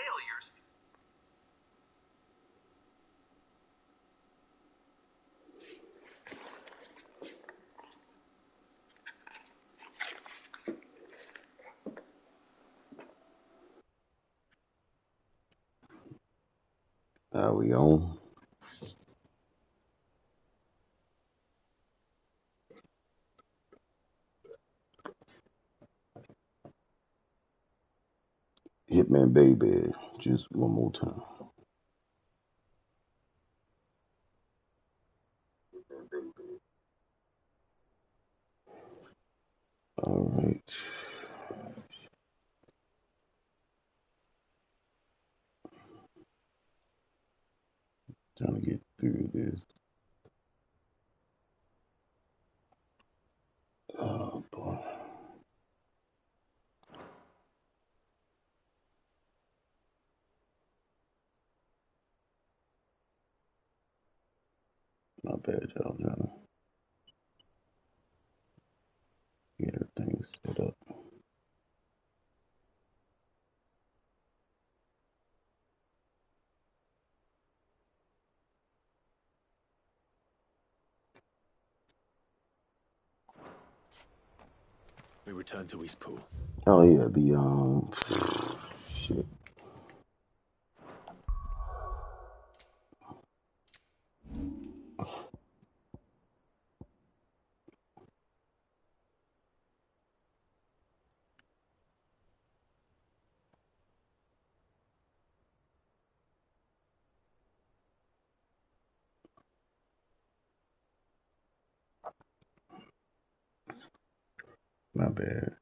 failures. Are we on? Hitman Baby, just one more time. All right. Trying to get through this. Oh boy. My bad, y'all. Trying to get everything set up. We return to Eastpool. Oh yeah, the shit. My bad.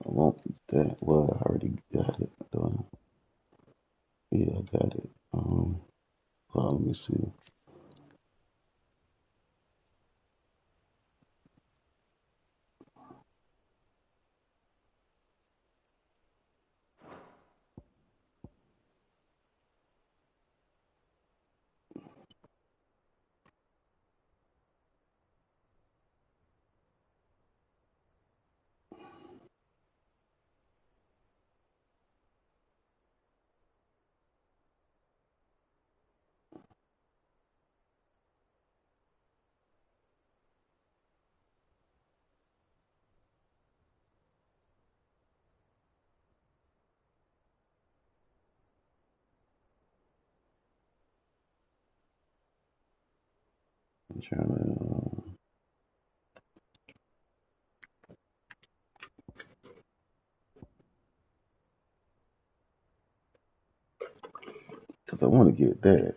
I want that. Well, I already got it. Yeah, I got it. Well, let me see. I'm trying to. Cause I want to get that.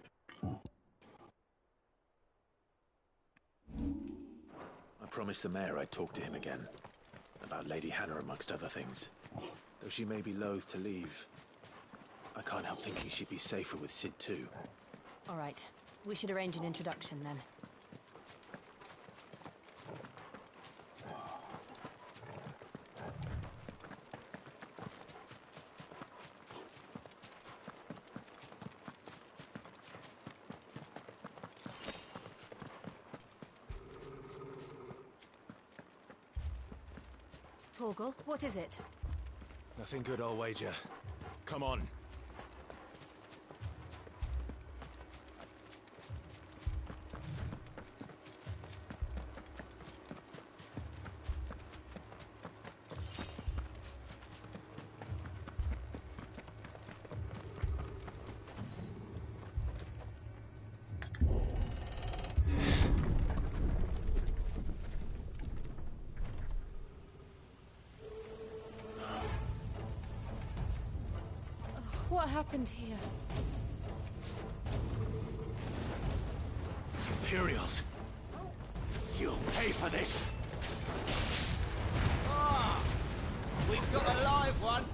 I promised the mayor I'd talk to him again. About Lady Hannah, amongst other things. Though she may be loath to leave, I can't help thinking she'd be safer with Sid too. All right. We should arrange an introduction then. Torgal, what is it? Nothing good, I'll wager. Come on. What happened here? Imperials! You'll pay for this! Ah, we've got a live one.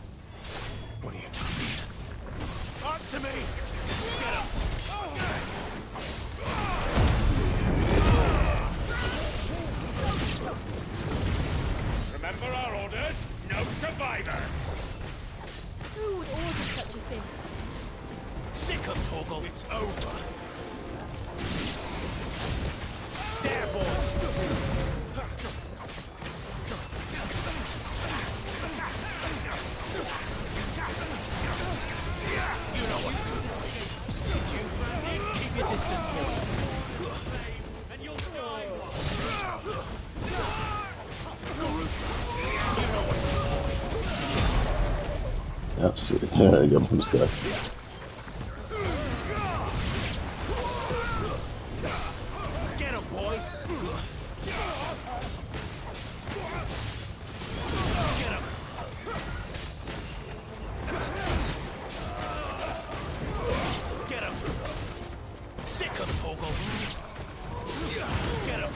What are you doing? Answer me! Get up! Remember our orders? No survivors! Who would order such a thing? Sit Sick of Toggle. It's over. There, boy. You know what to do. Keep your distance, boy. And you'll die. You know what to do. Yep, shit. I got him stuck. Get him, boy. Get him. Get him. Sick of Toggle. Get him.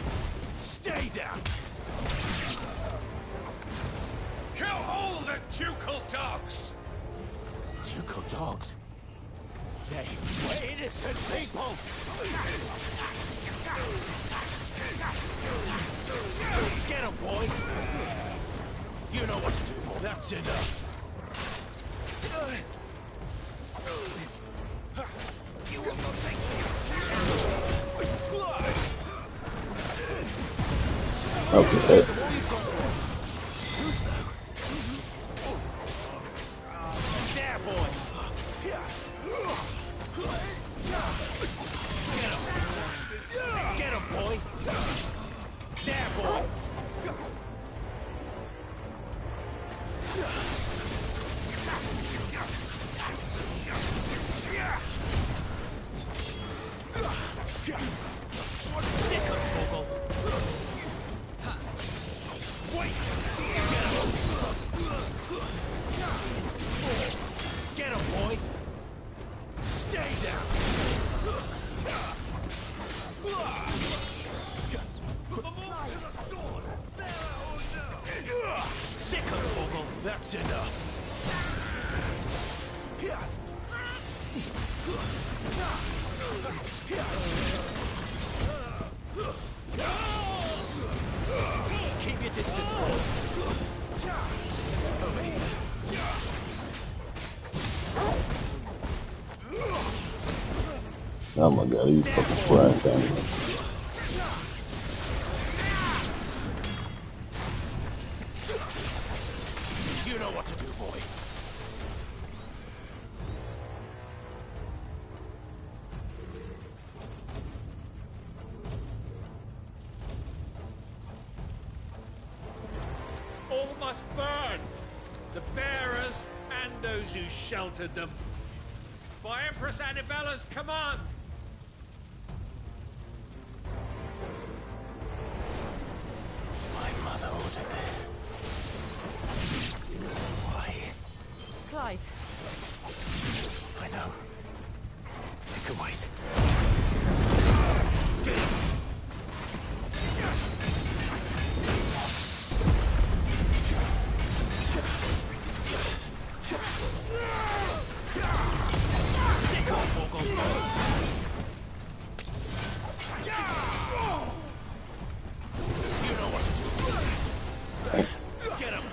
Stay down. Kill all the ducal dogs. Ducal dogs? They were innocent people. Get him, boy. You know what to do, boy. That's enough. You will not take Okay. too slow. There, boy. Get him, boy. There, boy. Sick of Toggle. Wait. Get him, boy. Stay down. Sick of Toggle. That's enough. Keep your distance, boy. Over here. Oh my god, he's fucking fried down. You know what to do, boy. All must burn. The bearers and those who sheltered them. By Empress Annibella's command. My mother ordered this. Why? Clive, I know. It can wait. Sick of Toggle. You know what to do. Get him.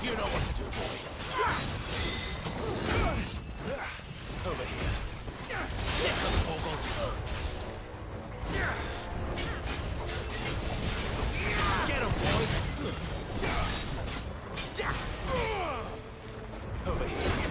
You know what to do, boy. Over here. Sick of Toggle. Get him, boy. Over here.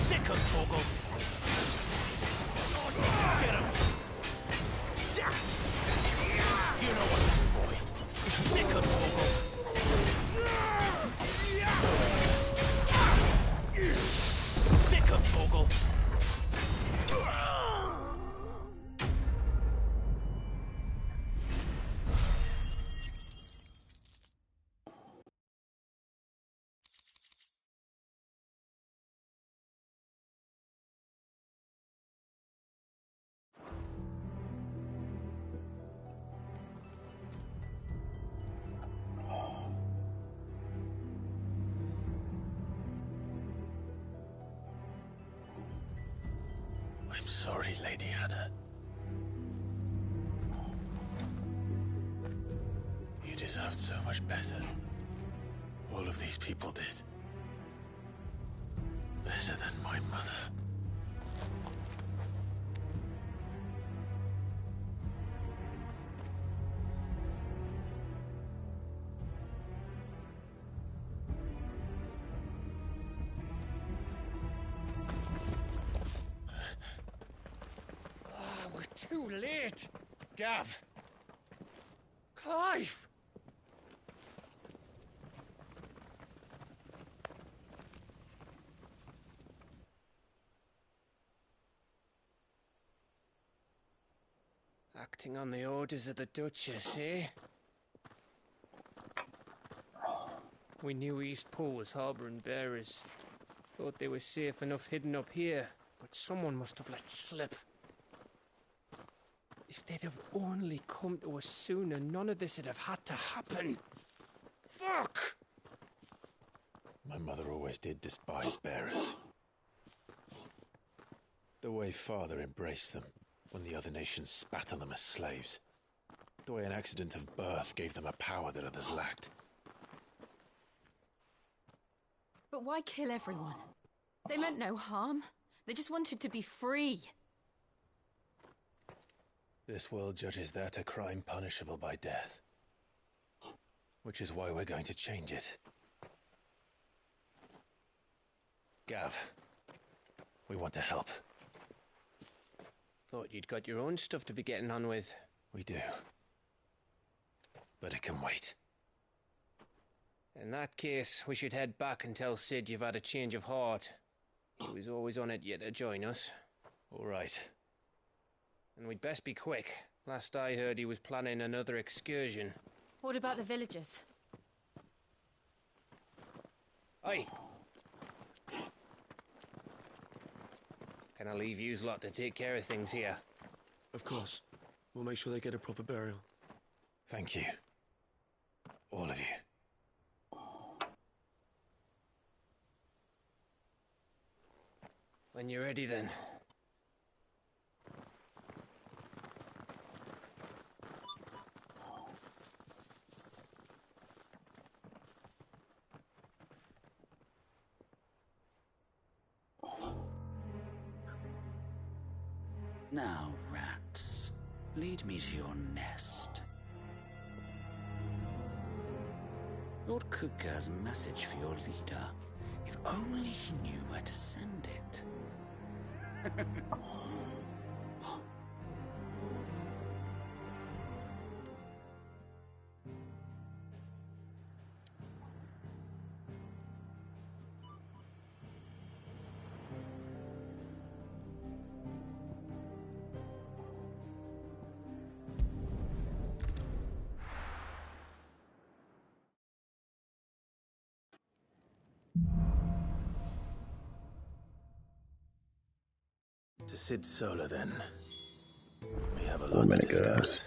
Sick of Torgal! Get him! You know what, boy. Sick of Torgal! Sick of Torgal! I'm sorry, Lady Hannah. You deserved so much better. All of these people did. Better than my mother. We're too late. Gav. Clive. Acting on the orders of the Duchess, eh? We knew East Pool was harbouring bearers. Thought they were safe enough hidden up here, but someone must have let slip. If they'd have only come to us sooner, none of this would have had to happen. Fuck! My mother always did despise bearers. The way Father embraced them when the other nations spat on them as slaves. The way an accident of birth gave them a power that others lacked. But why kill everyone? They meant no harm. They just wanted to be free. This world judges that a crime punishable by death. Which is why we're going to change it. Gav, we want to help. Thought you'd got your own stuff to be getting on with. We do. But it can wait. In that case, we should head back and tell Sid you've had a change of heart. He was always on it yet to join us. All right. And we'd best be quick. Last I heard, he was planning another excursion. What about the villagers? Aye. Can I leave yous lot to take care of things here? Of course. We'll make sure they get a proper burial. Thank you. All of you. When you're ready, then. Now, rats, lead me to your nest. Lord Kupka has a message for your leader. If only he knew where to send it. To Sid Solar, then. We have a 1 lot to minute, discuss. guys.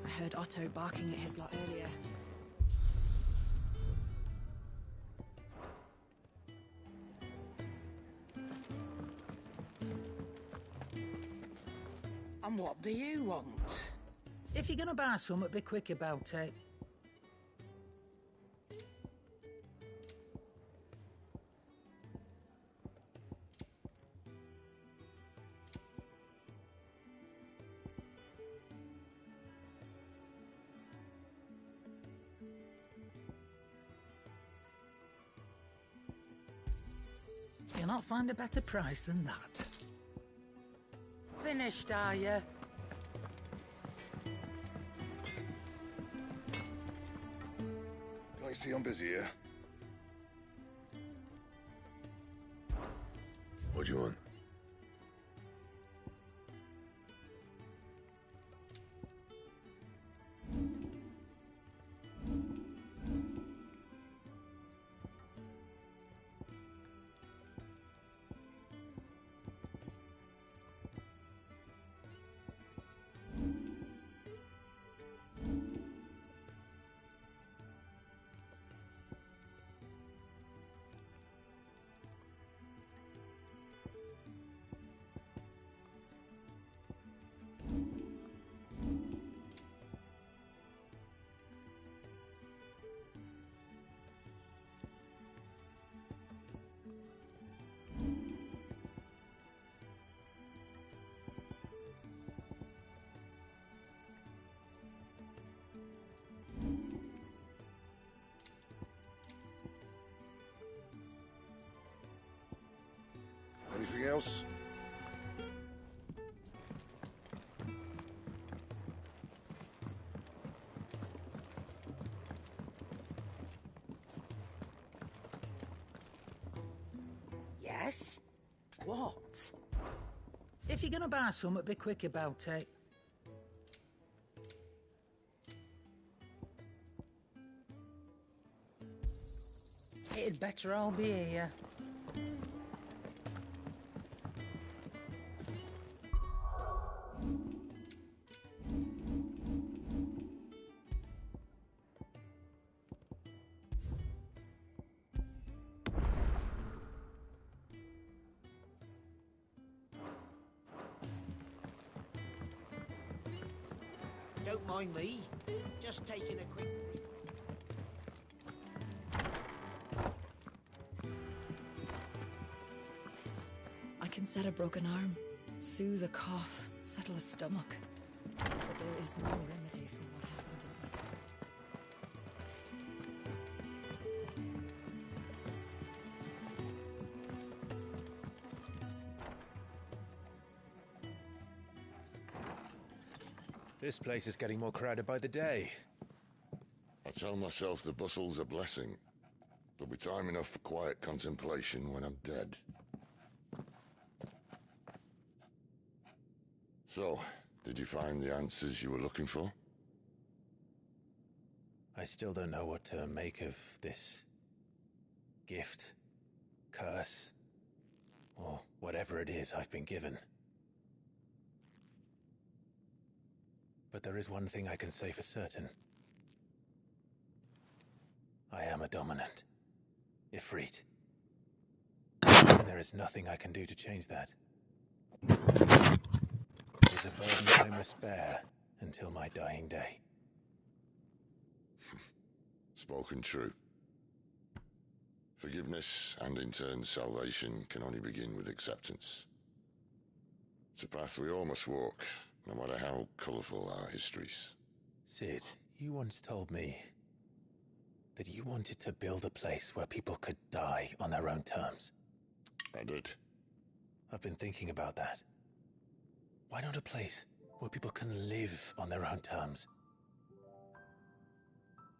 I heard Otto barking at his lot earlier. And what do you want? If you're gonna buy something, be quick about it. You'll not find a better price than that. Finished, are you? I see I'm busy here. What do you want? Anything else? Yes? What? If you're gonna buy something, be quick about it. It'd better all be here. Don't mind me. Just taking a quick... I can set a broken arm, soothe a cough, settle a stomach. But there is no remedy for what happened in Eastwood. This place is getting more crowded by the day. I tell myself the bustle's a blessing. There'll be time enough for quiet contemplation when I'm dead. So, did you find the answers you were looking for? I still don't know what to make of this gift, curse, or whatever it is I've been given. But there is one thing I can say for certain. I am a dominant, Ifrit. And there is nothing I can do to change that. It is a burden I must bear until my dying day. Spoken true. Forgiveness and in turn salvation can only begin with acceptance. It's a path we all must walk, no matter how colourful our histories. Sid, you once told me that you wanted to build a place where people could die on their own terms. I did. I've been thinking about that. Why not a place where people can live on their own terms?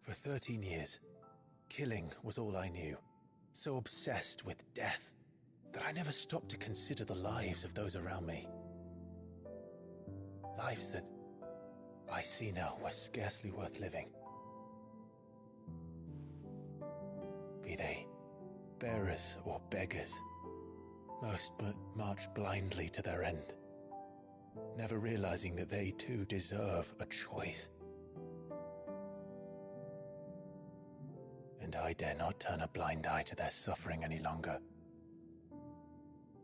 For 13 years, killing was all I knew. So obsessed with death that I never stopped to consider the lives of those around me. Lives that I see now were scarcely worth living. Be they bearers or beggars, most march blindly to their end, never realizing that they too deserve a choice. And I dare not turn a blind eye to their suffering any longer.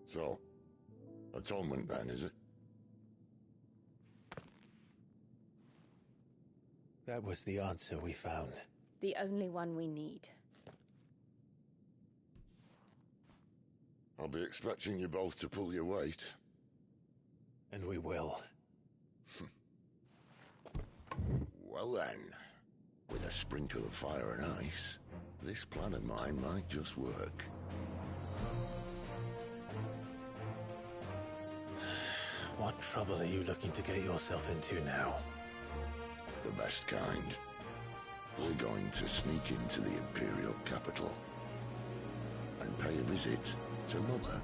So, atonement then, is it? That was the answer we found. The only one we need. I'll be expecting you both to pull your weight. And we will. Well then, with a sprinkle of fire and ice, this plan of mine might just work. What trouble are you looking to get yourself into now? The best kind. We're going to sneak into the Imperial capital and pay a visit to Mother.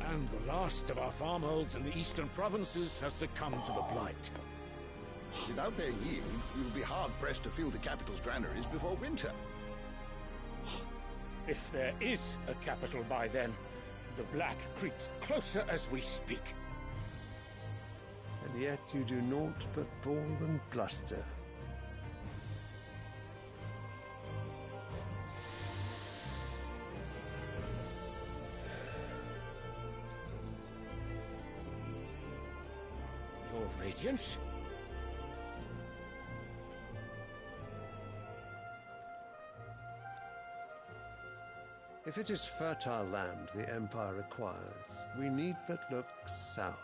And the last of our farmholds in the eastern provinces has succumbed to the blight. Without their yield, we will be hard-pressed to fill the capital's granaries before winter. If there is a capital by then, the black creeps closer as we speak. And yet you do naught but bawl and bluster. Your Radiance? If it is fertile land the Empire requires, we need but look south.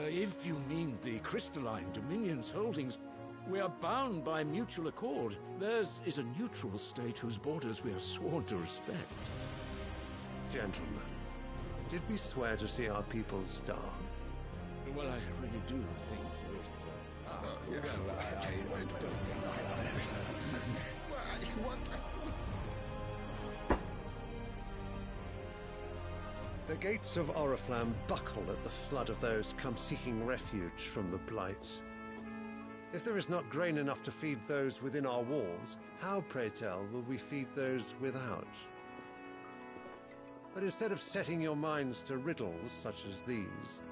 If you mean the crystalline Dominion's holdings, we are bound by mutual accord. Theirs is a neutral state whose borders we are sworn to respect. Gentlemen, did we swear to see our people starve? Well, I really do think The gates of Oriflamme buckle at the flood of those come seeking refuge from the Blight. If there is not grain enough to feed those within our walls, how, pray tell, will we feed those without? But instead of setting your minds to riddles such as these,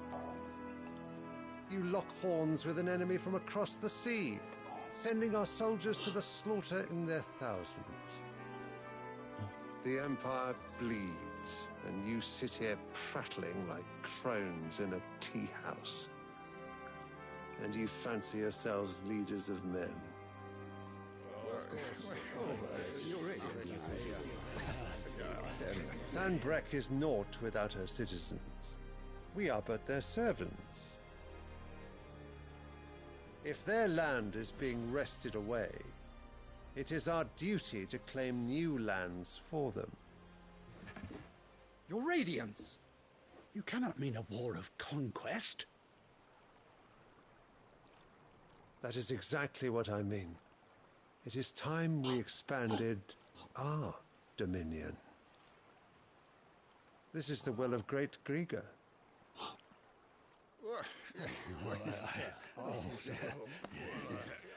you lock horns with an enemy from across the sea, sending our soldiers to the slaughter in their thousands. The Empire bleeds, and you sit here prattling like crones in a tea house. And you fancy yourselves leaders of men. Sanbreque is naught without her citizens. We are but their servants. If their land is being wrested away, it is our duty to claim new lands for them. Your Radiance! You cannot mean a war of conquest. That is exactly what I mean. It is time we expanded our dominion. This is the will of great Grieger.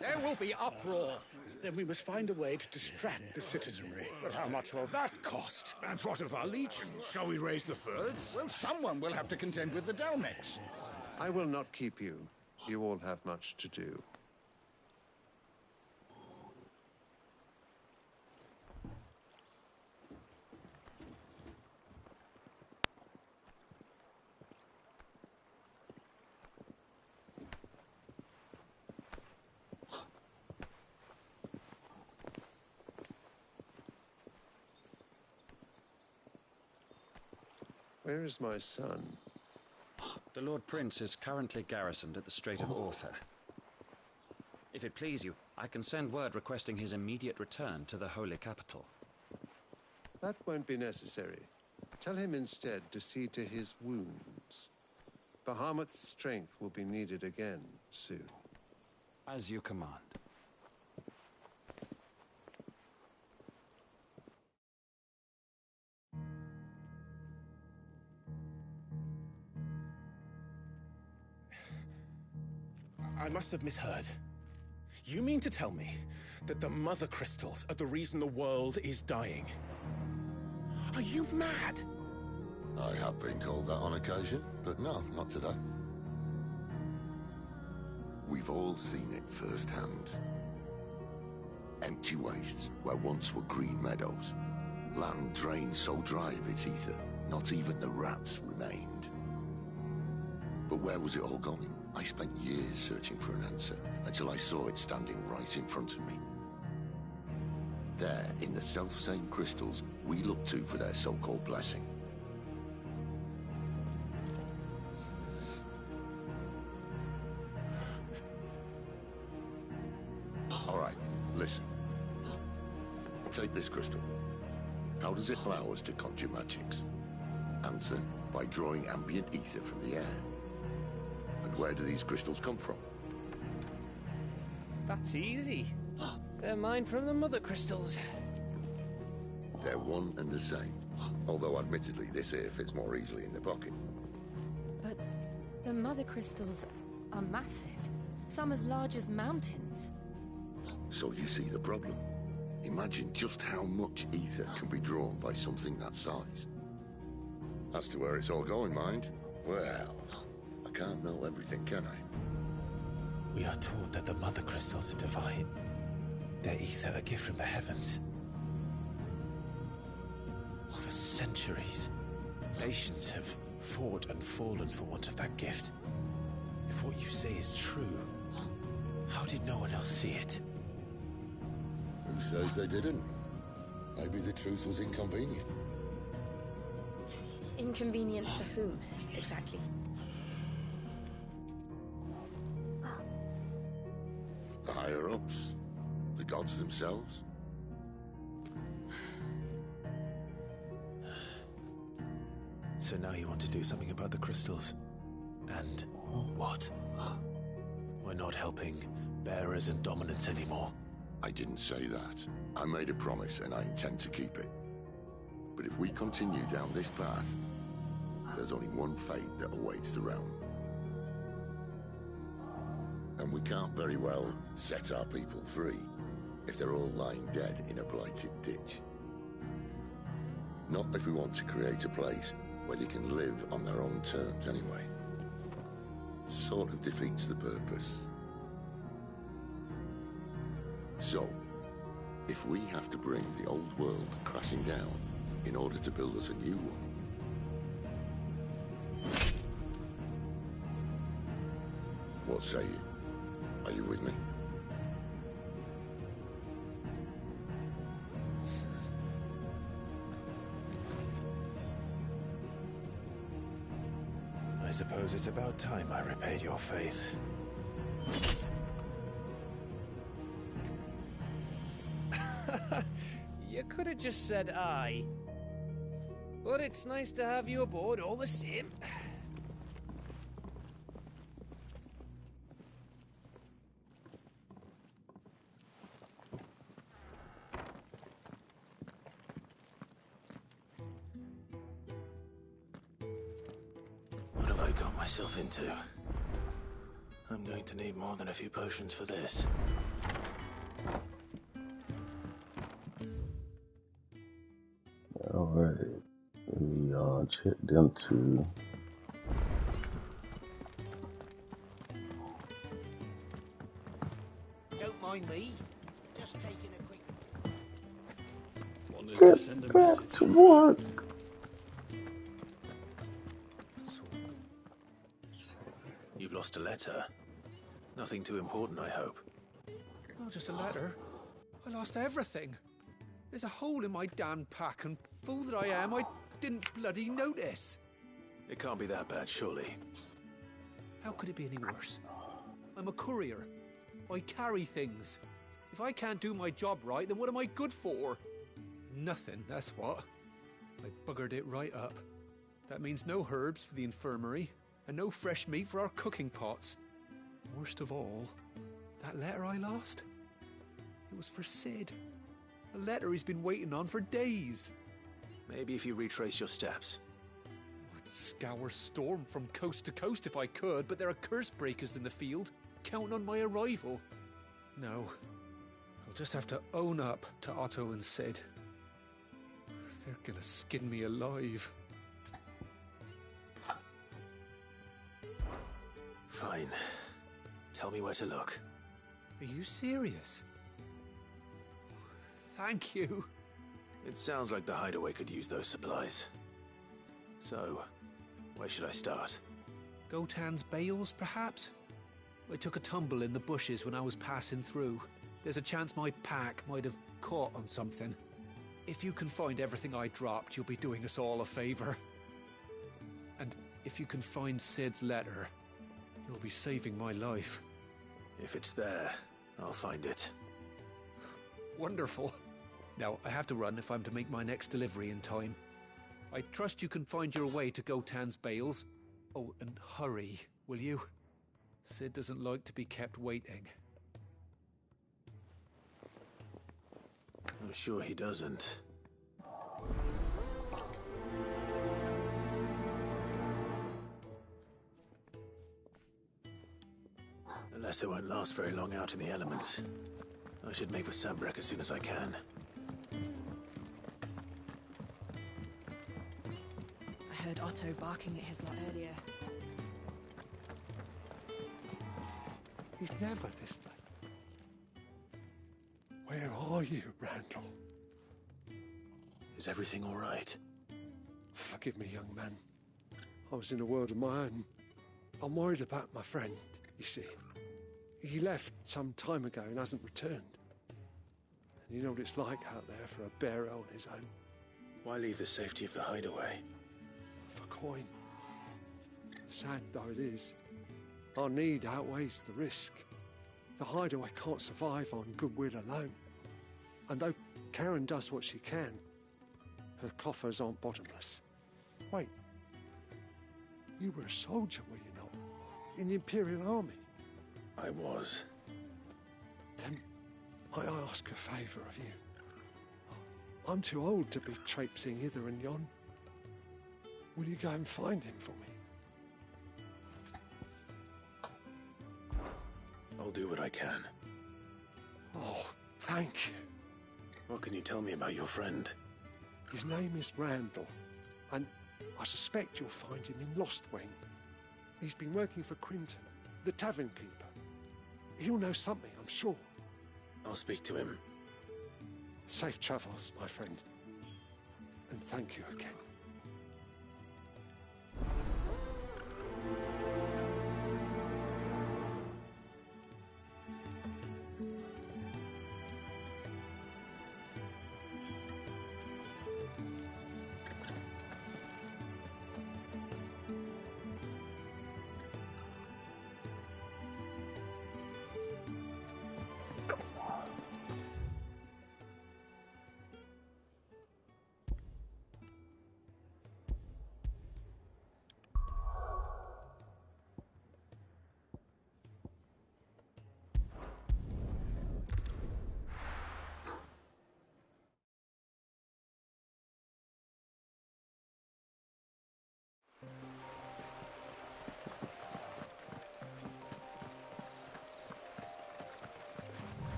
There will be uproar. Then we must find a way to distract the citizenry. But how much will that cost? And what of our legions? Shall we raise the furs? Well, someone will have to contend with the Dalmex. I will not keep you. You all have much to do. Where is my son? The Lord Prince is currently garrisoned at the Strait of Arthur. If it please you, I can send word requesting his immediate return to the Holy Capital. That won't be necessary. Tell him instead to see to his wounds. Bahamut's strength will be needed again soon. As you command. I must have misheard. You mean to tell me that the Mother Crystals are the reason the world is dying? Are you mad? I have been called that on occasion, but no, not today. We've all seen it firsthand. Empty wastes where once were green meadows. Land drained so dry of its ether, not even the rats remained. But where was it all going? I spent years searching for an answer until I saw it standing right in front of me. There, in the self-same crystals we look to for their so-called blessing. All right, listen. Take this crystal. How does it allow us to conjure magics? Answer, by drawing ambient ether from the air. And where do these crystals come from? That's easy. They're mined from the mother crystals. They're one and the same. Although admittedly this here fits more easily in the pocket. But the mother crystals are massive. Some as large as mountains. So you see the problem. Imagine just how much ether can be drawn by something that size. As to where it's all going, mind, well, I can't know everything, can I? We are taught that the mother crystals are divine. Their ether a gift from the heavens. For centuries, nations have fought and fallen for want of that gift. If what you say is true, how did no one else see it? Who says they didn't? Maybe the truth was inconvenient. Inconvenient to whom, exactly? The higher-ups? The gods themselves? So now you want to do something about the crystals? And what? We're not helping bearers and dominants anymore. I didn't say that. I made a promise and I intend to keep it. But if we continue down this path, there's only one fate that awaits the realm. And we can't very well set our people free if they're all lying dead in a blighted ditch. Not if we want to create a place where they can live on their own terms anyway. Sort of defeats the purpose. So, if we have to bring the old world crashing down in order to build us a new one, what say you? Are you with me? I suppose it's about time I repaid your faith. You could have just said aye. But it's nice to have you aboard all the same. What have I got myself into? I'm going to need more than a few potions for this. Alright, let me check them two. Don't mind me. Just taking a quick... Wanted to send a message. To work. You've lost a letter. Nothing too important, I hope. Not just a letter. I lost everything. There's a hole in my damn pack, and fool that I am, I didn't bloody notice. It can't be that bad, surely. How could it be any worse? I'm a courier. I carry things. If I can't do my job right, then what am I good for? Nothing, that's what. I buggered it right up. That means no herbs for the infirmary, and no fresh meat for our cooking pots. Worst of all, that letter I lost? It was for Sid. A letter he's been waiting on for days. Maybe if you retrace your steps. I'd scour Storm from coast to coast if I could, but there are curse breakers in the field, counting on my arrival. No, I'll just have to own up to Otto and Sid. They're gonna skin me alive. Fine. Tell me where to look. Are you serious? Thank you. It sounds like the hideaway could use those supplies. So, where should I start? Gotan's bales, perhaps? I took a tumble in the bushes when I was passing through. There's a chance my pack might have caught on something. If you can find everything I dropped, you'll be doing us all a favor. And if you can find Sid's letter, you'll be saving my life. If it's there, I'll find it. Wonderful. Now, I have to run if I'm to make my next delivery in time. I trust you can find your way to Gotan's bales. Oh, and hurry, will you? Sid doesn't like to be kept waiting. I'm sure he doesn't. The letter won't last very long out in the elements. I should make for Sambrek as soon as I can. I heard Otto barking at his lot earlier. He's never this late. Where are you, Randall? Is everything all right? Forgive me, young man. I was in a world of my own. I'm worried about my friend, you see. He left some time ago and hasn't returned. And you know what it's like out there for a bearer on his own. Why leave the safety of the hideaway? For coin. Sad though it is, our need outweighs the risk. The hideaway can't survive on goodwill alone. And though Karen does what she can, her coffers aren't bottomless. Wait, you were a soldier, were you not? In the Imperial Army? I was. Then might I ask a favour of you? I'm too old to be traipsing hither and yon. Will you go and find him for me? I'll do what I can. Oh, thank you. What can you tell me about your friend? His name is Randall, and I suspect you'll find him in Lostwing. He's been working for Quinton, the tavern keeper. He'll know something, I'm sure. I'll speak to him. Safe travels, my friend. And thank you again.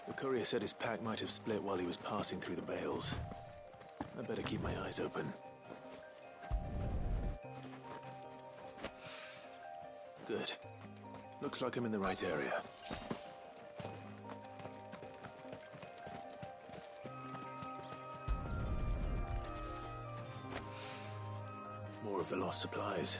The courier said his pack might have split while he was passing through the bales. I better keep my eyes open. Good. Looks like I'm in the right area. More of the lost supplies.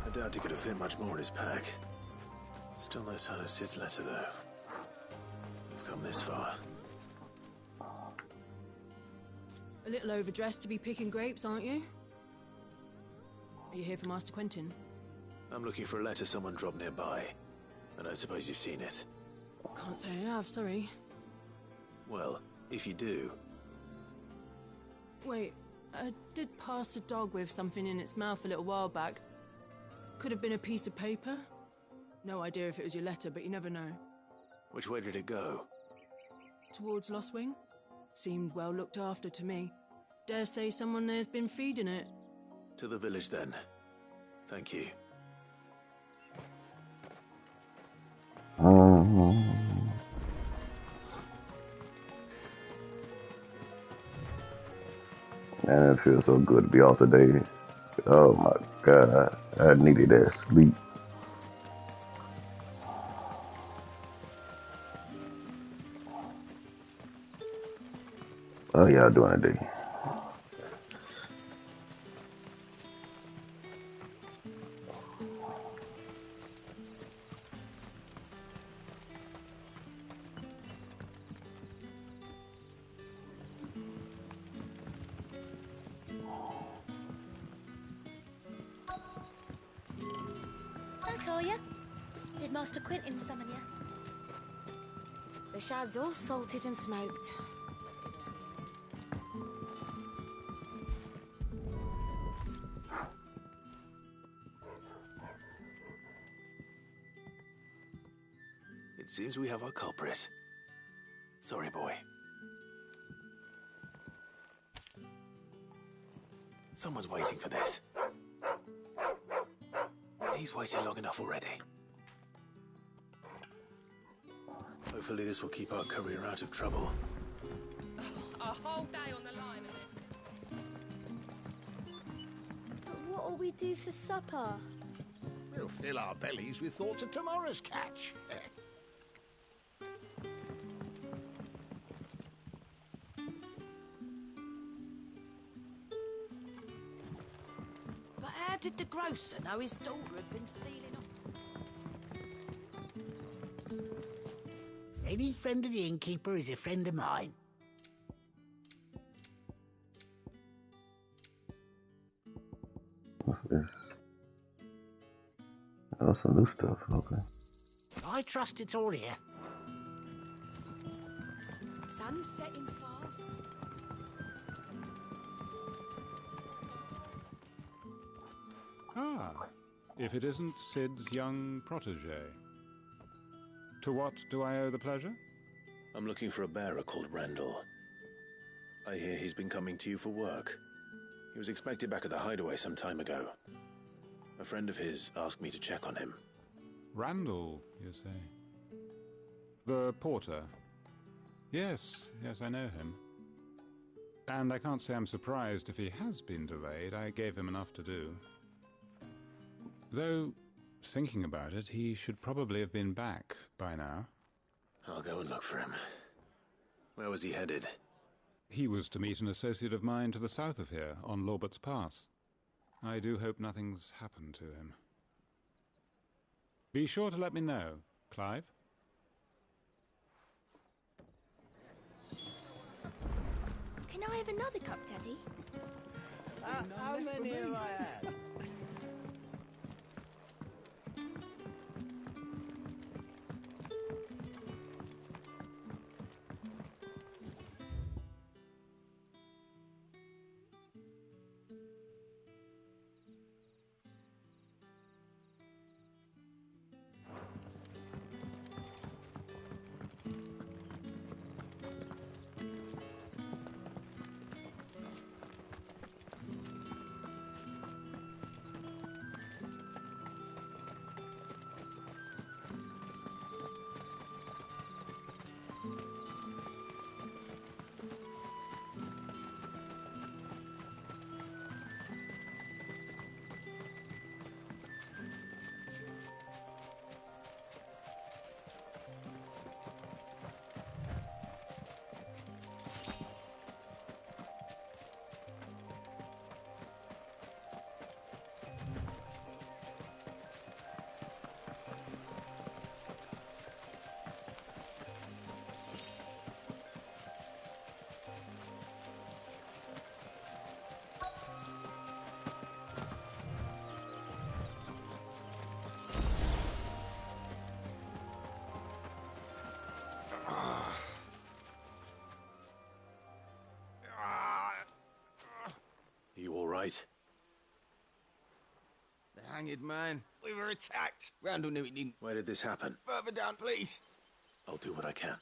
I doubt he could have fit much more in his pack. Still no sign of Sid's letter, though. We've come this far. A little overdressed to be picking grapes, aren't you? Are you here for Master Quentin? I'm looking for a letter someone dropped nearby. And I suppose you've seen it. Can't say I have, sorry. Well, if you do... Wait, I did pass a dog with something in its mouth a little while back. Could have been a piece of paper. No idea if it was your letter, but you never know. Which way did it go? Towards Lostwing? Seemed well looked after to me. Dare say someone there's been feeding it. To the village, then. Thank you. Man, it feels so good to be off today. Oh my God, I needed that sleep. Oh, y'all doing today? Back, are you? Did Master Quentin summon you? The shad's all salted and smoked. It seems we have our culprit. Sorry, boy. Someone's waiting for this. He's waited long enough already. Hopefully this will keep our courier out of trouble. A whole day on the line and But what'll we do for supper? We'll fill our bellies with thoughts of tomorrow's catch. But how did the grocer know his daughter had been stealing off? Any friend of the innkeeper is a friend of mine. What's this? Oh, some new stuff. Okay. I trust it's all here. Sun's setting fast. Ah, if it isn't Sid's young protege. To what do I owe the pleasure? I'm looking for a bearer called Randall. I hear he's been coming to you for work. He was expected back at the hideaway some time ago. A friend of his asked me to check on him. Randall, you say? The porter? Yes, I know him. And I can't say I'm surprised if he has been delayed. I gave him enough to do. Though, thinking about it, he should probably have been back by now. I'll go and look for him. Where was he headed? He was to meet an associate of mine to the south of here, on Lorbert's Pass. I do hope nothing's happened to him. Be sure to let me know, Clive. Can I have another cup, Daddy? How many have I had? You all right? The hanged man. We were attacked. Randall knew it didn't. Where did this happen? Further down, please. I'll do what I can.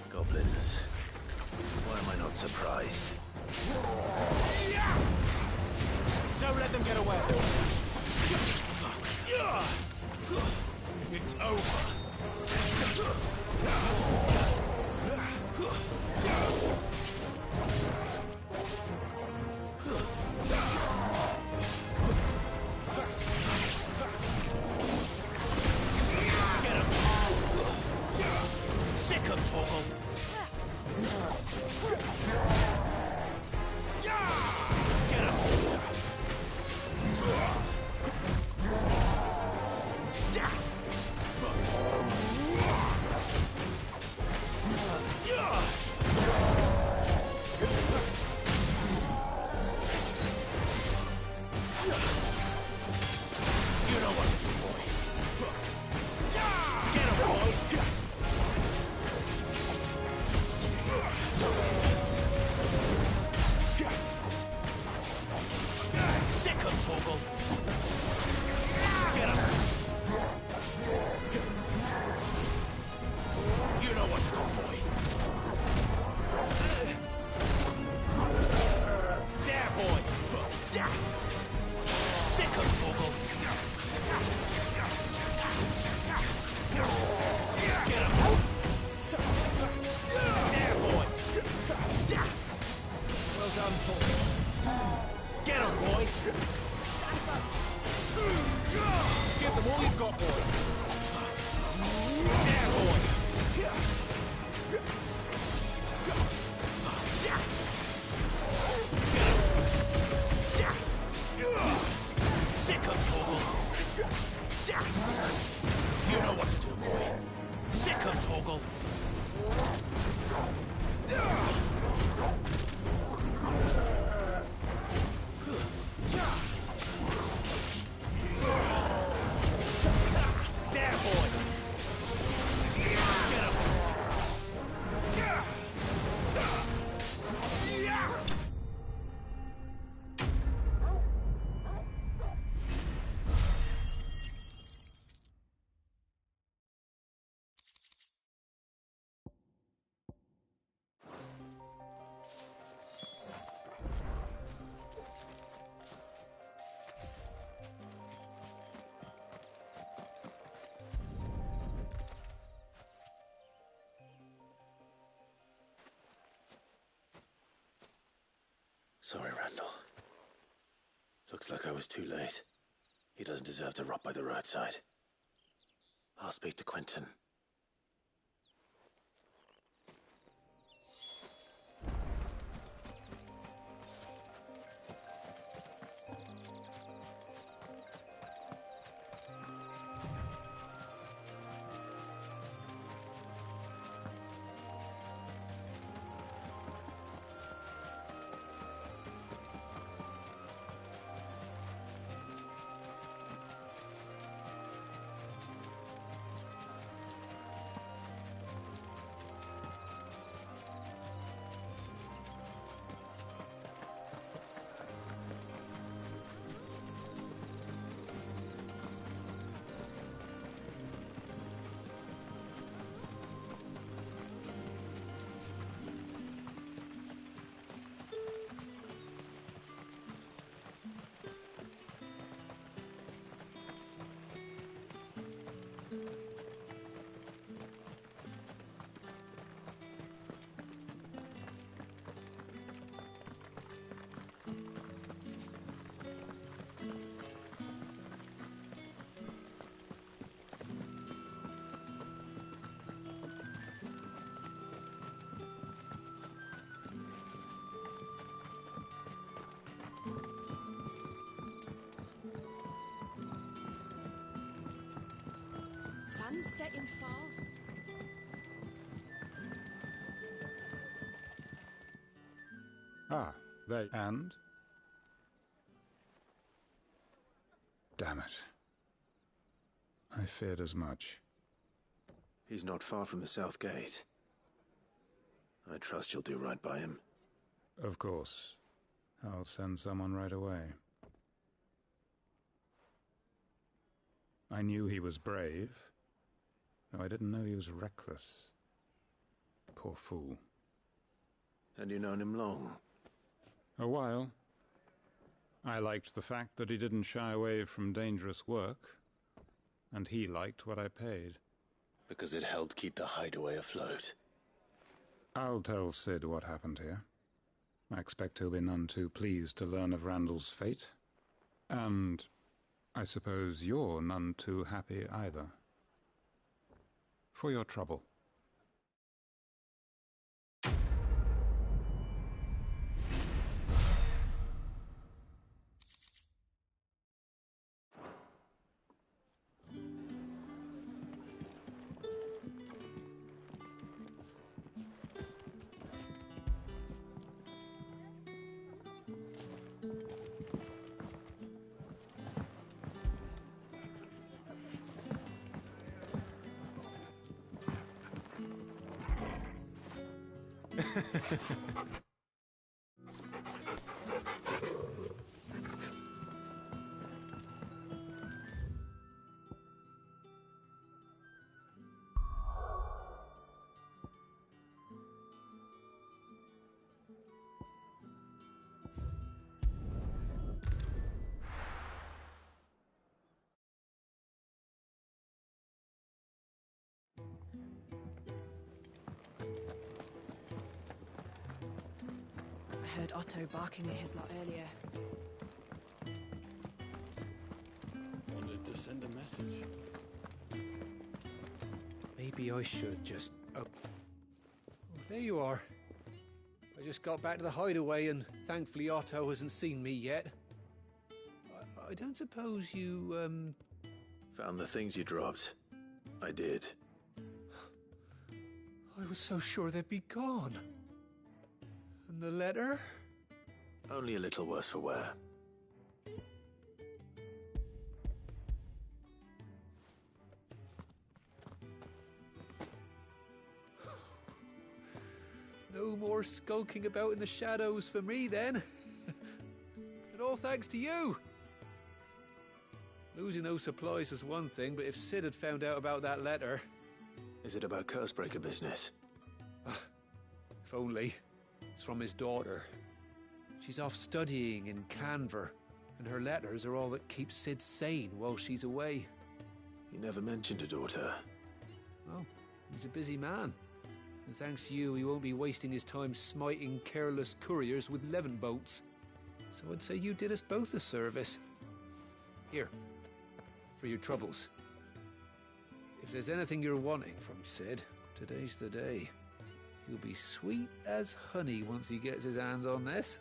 Goblins. Why am I not surprised? Don't let them get away. It's over. boy. Sick 'em, Torgal! There, boy! Get him! Sorry, Randall. Looks like I was too late. He doesn't deserve to rot by the roadside. I'll speak to Quentin. Sun's setting fast. Ah, they... And? Damn it. I feared as much. He's not far from the South Gate. I trust you'll do right by him. Of course. I'll send someone right away. I knew he was brave, though I didn't know he was reckless. Poor fool. And you known him long? A while. I liked the fact that he didn't shy away from dangerous work, and he liked what I paid. Because it helped keep the hideaway afloat. I'll tell Sid what happened here. I expect he'll be none too pleased to learn of Randall's fate. And I suppose you're none too happy either. For your trouble. I heard Otto barking at his lot earlier. Wanted to send a message. Maybe I should just... Oh, there you are. I just got back to the hideaway and thankfully Otto hasn't seen me yet. I don't suppose you, Found the things you dropped. I did. I was so sure they'd be gone. And the letter? Only a little worse for wear. No more skulking about in the shadows for me, then. And all thanks to you. Losing those supplies was one thing, but if Sid had found out about that letter... Is it about Cursebreaker business? If only. It's from his daughter. She's off studying in Canver, and her letters are all that keeps Sid sane while she's away. He never mentioned a daughter. Well, he's a busy man. And thanks to you, he won't be wasting his time smiting careless couriers with levin bolts. So I'd say you did us both a service. Here, for your troubles. If there's anything you're wanting from Sid, today's the day. He'll be sweet as honey once he gets his hands on this.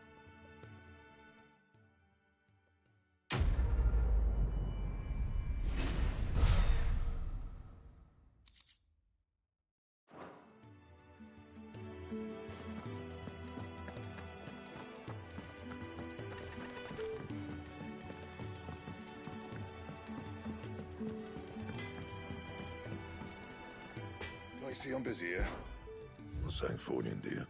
See, I'm busy here. What's saying for you, dear?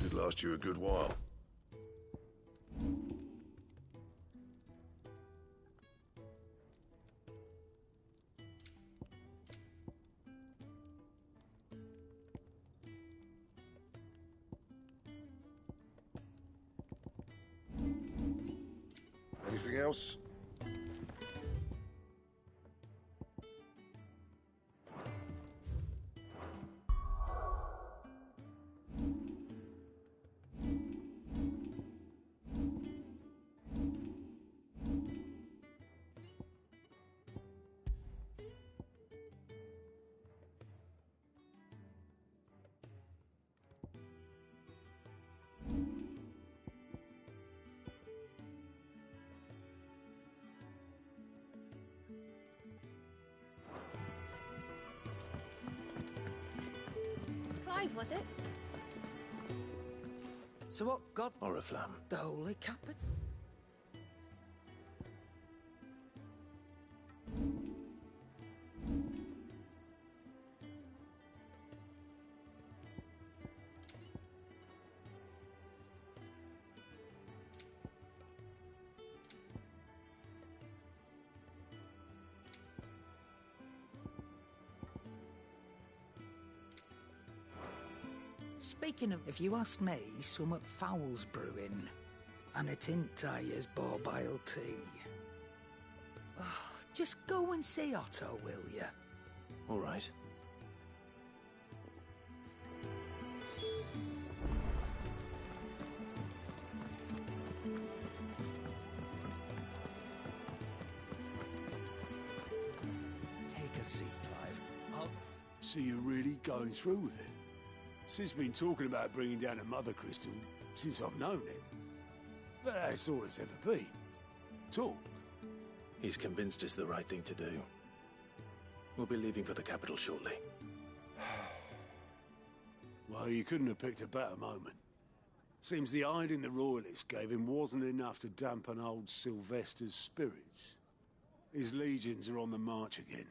Should last you a good while. Anything else? Clive, was it? So what got Oriflamme? the holy captain? Speaking of, if you ask me, summat foul's brewing, and it ain't as borbile tea. Oh, just go and see Otto, will you? All right. Take a seat, Clive. So you're really going through with it? Sid's been talking about bringing down a mother crystal since I've known him. But that's all it's ever been. Talk. He's convinced it's the right thing to do. We'll be leaving for the capital shortly. Well, you couldn't have picked a better moment. Seems the hiding the Royalists gave him wasn't enough to dampen old Sylvester's spirits. His legions are on the march again.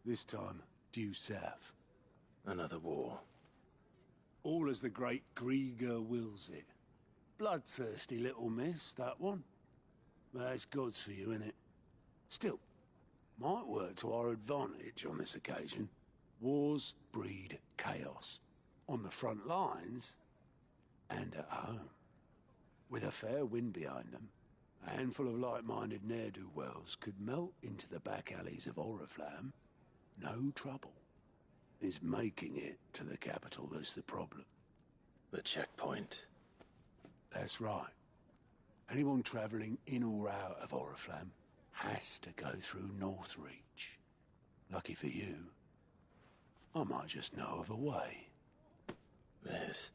This time, due south. Another war. All as the great Grieger wills it. Bloodthirsty little miss, that one. But it's God's for you, innit? Still, might work to our advantage on this occasion. Wars breed chaos. On the front lines, and at home. With a fair wind behind them, a handful of like-minded ne'er-do-wells could melt into the back alleys of Oriflamme. No trouble. Is making it to the capital that's the problem. The checkpoint. That's right. Anyone travelling in or out of Oriflamme has to go through Northreach. Lucky for you, I might just know of a way. There's...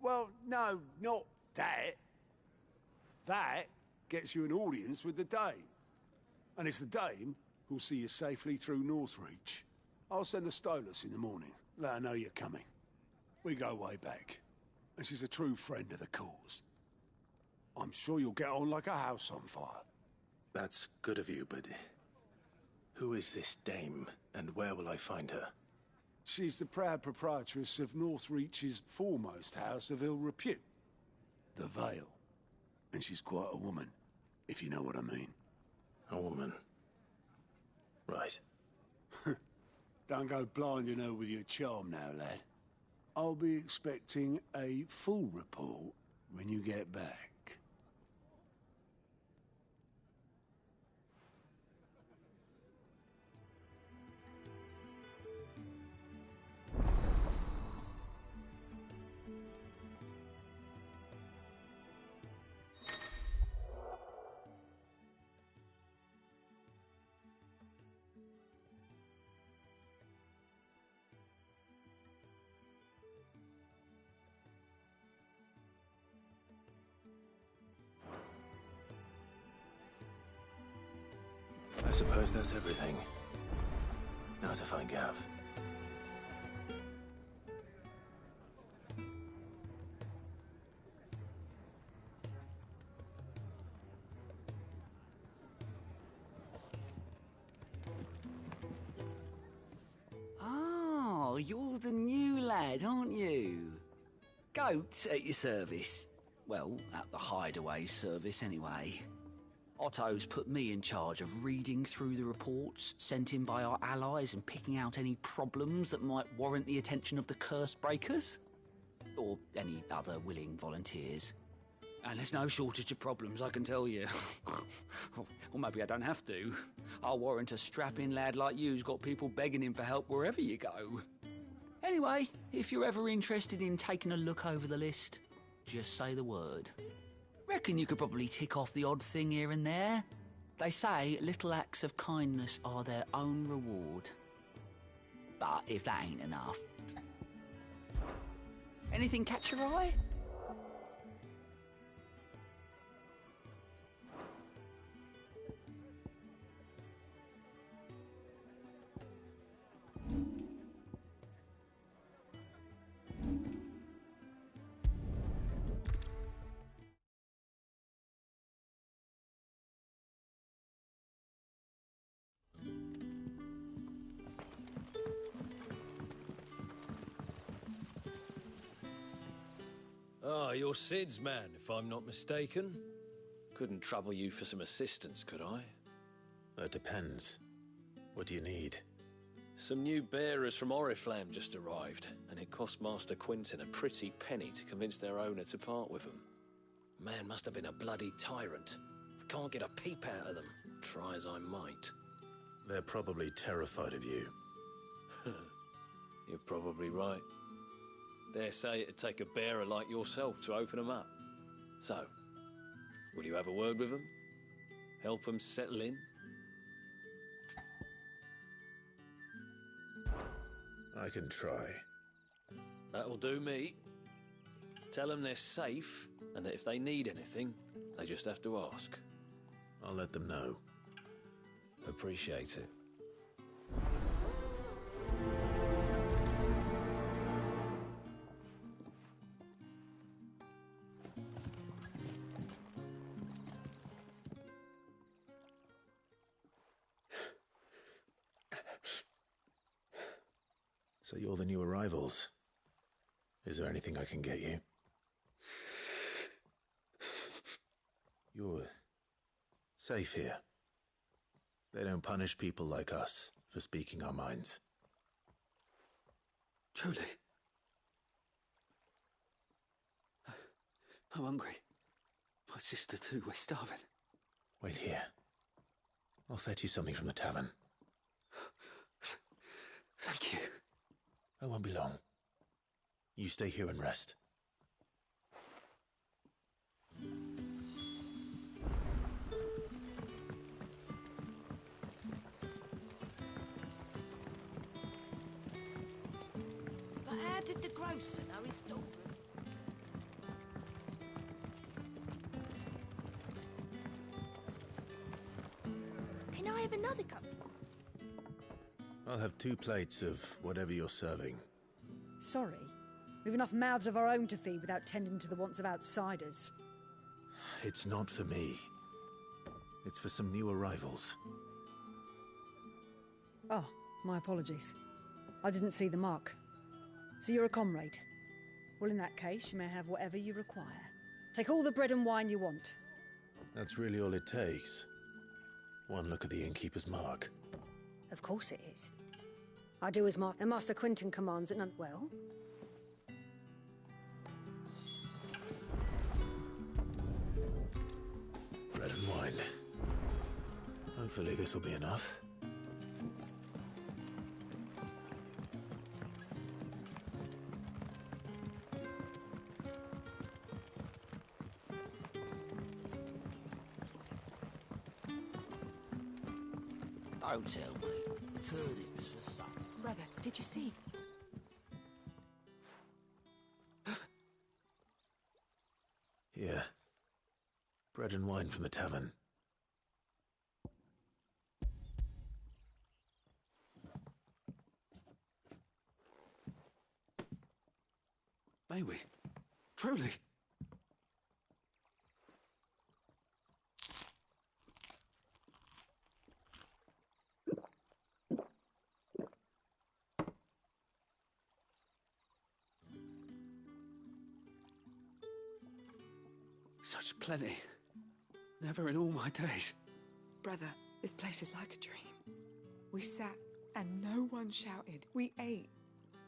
Well, no, not that. That gets you an audience with the Dame. And it's the Dame who'll see you safely through Northreach. I'll send the Stolas in the morning, let her know you're coming. We go way back, and she's a true friend of the cause. I'm sure you'll get on like a house on fire. That's good of you, but... who is this Dame, and where will I find her? She's the proud proprietress of Northreach's foremost house of ill repute, the Vale. And she's quite a woman, if you know what I mean. A woman? Right. Don't go blinding her with your charm now, lad. I'll be expecting a full report when you get back. I suppose that's everything. Now to find Gav. Oh, you're the new lad, aren't you? Goat at your service. Well, at the hideaway service, anyway. Otto's put me in charge of reading through the reports sent in by our allies and picking out any problems that might warrant the attention of the curse breakers. Or any other willing volunteers. And there's no shortage of problems, I can tell you. Or maybe I don't have to. I'll warrant a strapping lad like you's got people begging him for help wherever you go. Anyway, if you're ever interested in taking a look over the list, just say the word. Reckon you could probably tick off the odd thing here and there. They say little acts of kindness are their own reward. But if that ain't enough... Anything catch your eye? Ah, you're Sid's man, if I'm not mistaken. Couldn't trouble you for some assistance, could I? That depends. What do you need? Some new bearers from Oriflamme just arrived, and it cost Master Quentin a pretty penny to convince their owner to part with them. Man must have been a bloody tyrant. Can't get a peep out of them, try as I might. They're probably terrified of you. You're probably right. Dare say it'd take a bearer like yourself to open them up. So, will you have a word with them? Help them settle in? I can try. That'll do me. Tell them they're safe, and that if they need anything, they just have to ask. I'll let them know. Appreciate it. So you're the new arrivals. Is there anything I can get you? You're safe here. They don't punish people like us for speaking our minds. Truly. I'm hungry. My sister too, we're starving. Wait here. I'll fetch you something from the tavern. Thank you. I won't be long. You stay here and rest. did the grocer know his daughter? Can I have another cup? I'll have 2 plates of whatever you're serving. Sorry. We've enough mouths of our own to feed without tending to the wants of outsiders. It's not for me. It's for some new arrivals. Oh, my apologies. I didn't see the mark. So you're a comrade? Well, in that case, you may have whatever you require. Take all the bread and wine you want. That's really all it takes. One look at the innkeeper's mark. Of course it is. I do as Master Quentin commands it, well... Bread and wine. Hopefully this'll be enough. Don't tell me. Turnips for supper. Brother, did you see? Here. Bread and wine from the tavern. May we? Truly? Such plenty. Never in all my days. Brother, this place is like a dream. We sat and no one shouted. We ate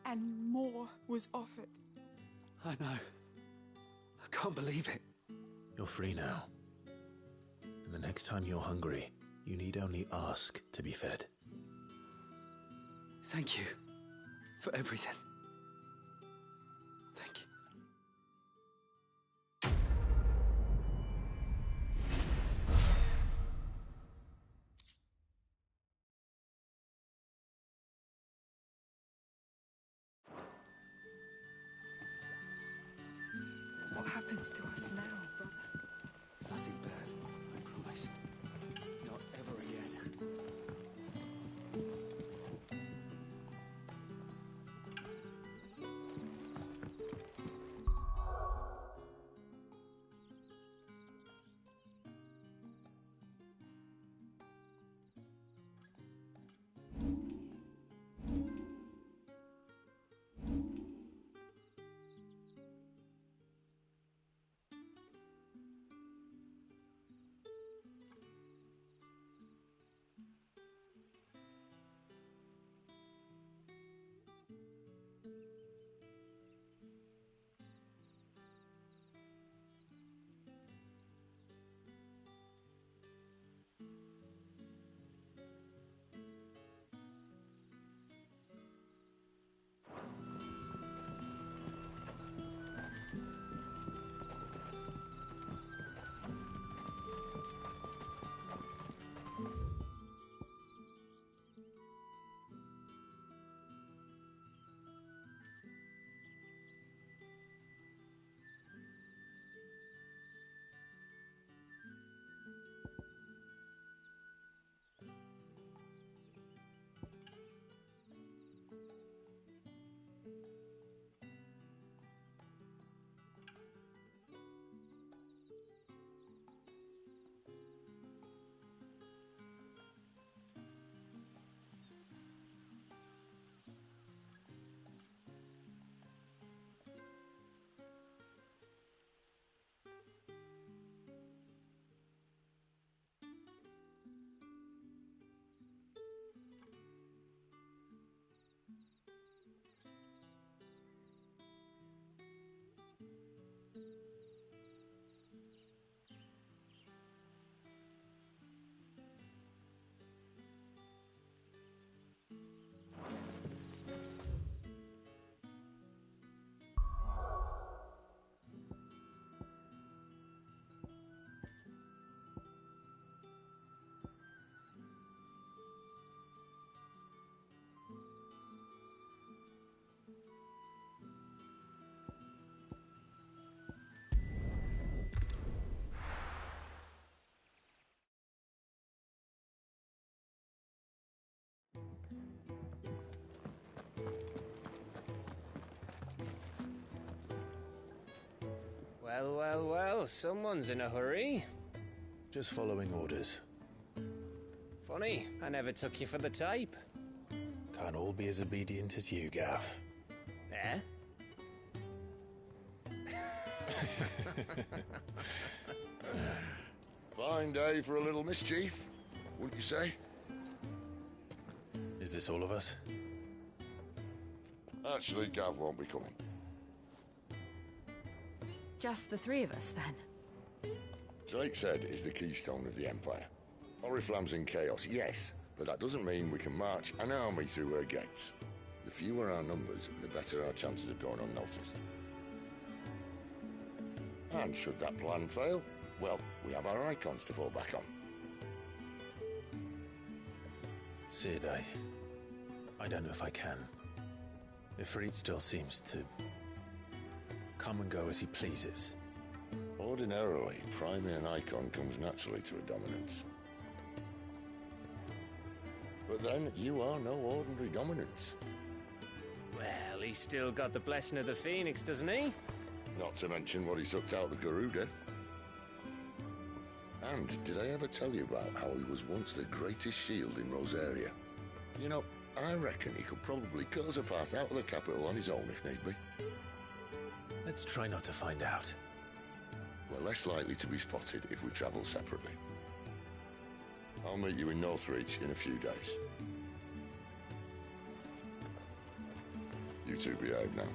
and more was offered. I know. I can't believe it. You're free now. And the next time you're hungry, you need only ask to be fed. Thank you for everything. Thank you. What happens to us now, brother? Nothing bad, I promise. Not ever again. Well, well, well, someone's in a hurry. Just following orders. Funny, I never took you for the type. Can't all be as obedient as you, Gav. Eh? Fine day for a little mischief, wouldn't you say? Is this all of us? Actually, Gav won't be coming. Just the three of us, then? Drake's Head is the keystone of the Empire. Oriflamme's in chaos, yes, but that doesn't mean we can march an army through her gates. The fewer our numbers, the better our chances of going unnoticed. And should that plan fail, well, we have our icons to fall back on. Sid, I don't know if I can. Ifrit still seems to come and go as he pleases. Ordinarily, priming an icon comes naturally to a dominance. But then, you are no ordinary dominance. Well, he's still got the blessing of the Phoenix, doesn't he? Not to mention what he sucked out of Garuda. And did I ever tell you about how he was once the greatest shield in Rosaria? You know, I reckon he could probably cut us a path out of the capital on his own if need be. Let's try not to find out. We're less likely to be spotted if we travel separately. I'll meet you in Northreach in a few days. You two behave now.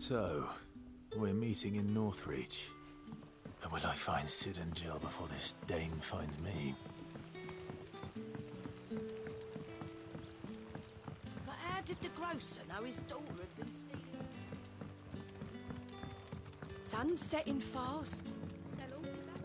So, we're meeting in Northreach. And will I find Sid and Jill before this dame finds me? But how did the grocer know his daughter had been stealing? Sun's setting fast. They'll all be back.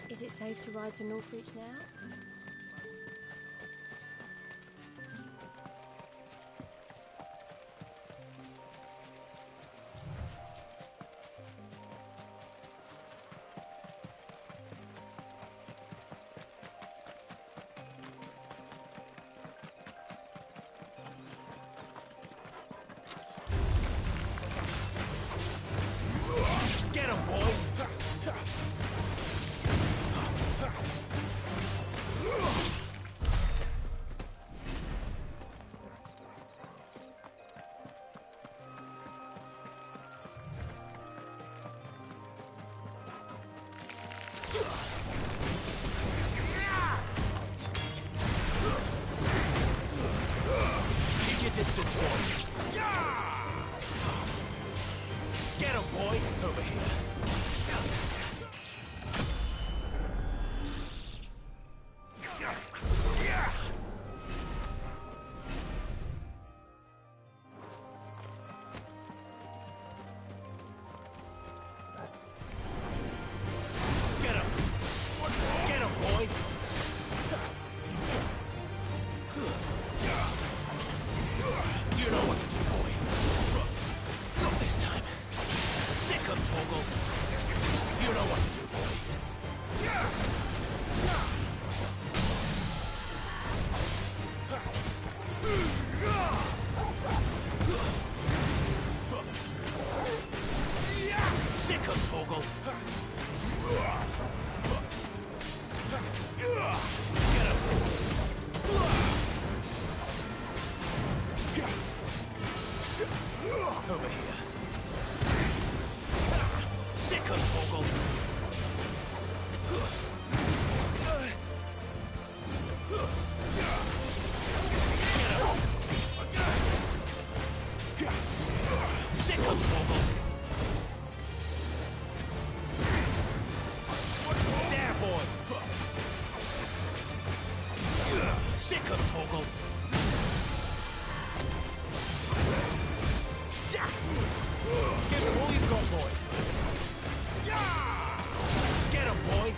Is it safe to ride to Northreach now? Get him, boy! Keep your distance, boy. Get him, boy! Over here. Get him! Get him, boy! You know what to do, boy. Not this time. Sick him, Torgal. You know what to do, boy. Sick him, Torgal. Get him. Over here. Sick him, Torgal. him, Torgal! There, boy! Sick him, Torgal! Give him all you've got, boy! Get him, boy!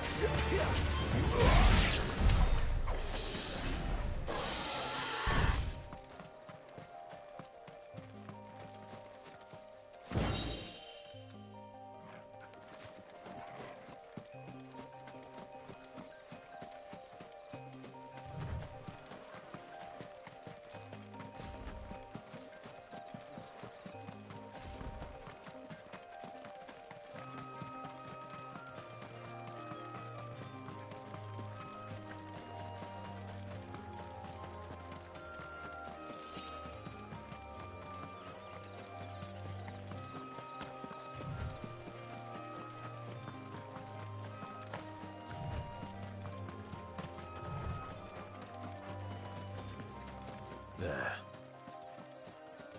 There.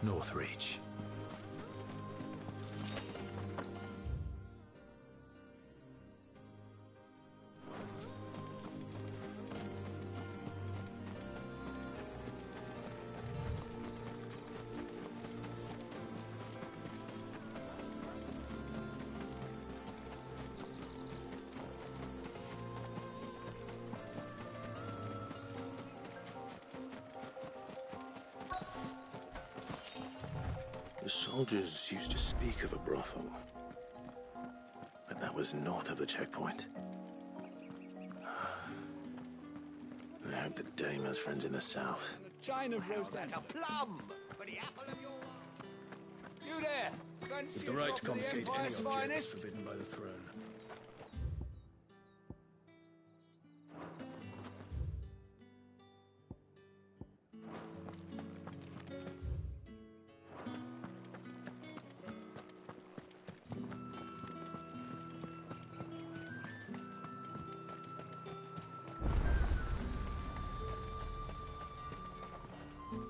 Northreach. The soldiers used to speak of a brothel, but that was north of the checkpoint. I hope the dame has friends in the south. China of roast Like a plum for the apple of your eye. You there! Fancy With the a right drop to of the confiscate any Empire's objects finest? forbidden by the throne.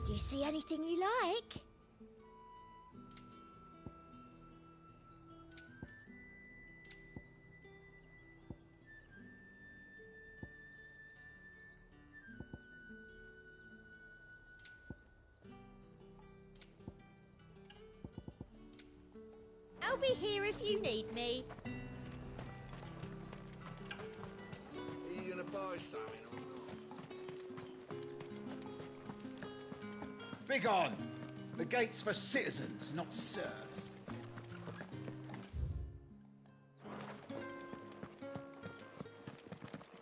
Do you see anything you like? I'll be here if you need me. Are you gonna buy something or not? Begone! The gate's for citizens, not serfs.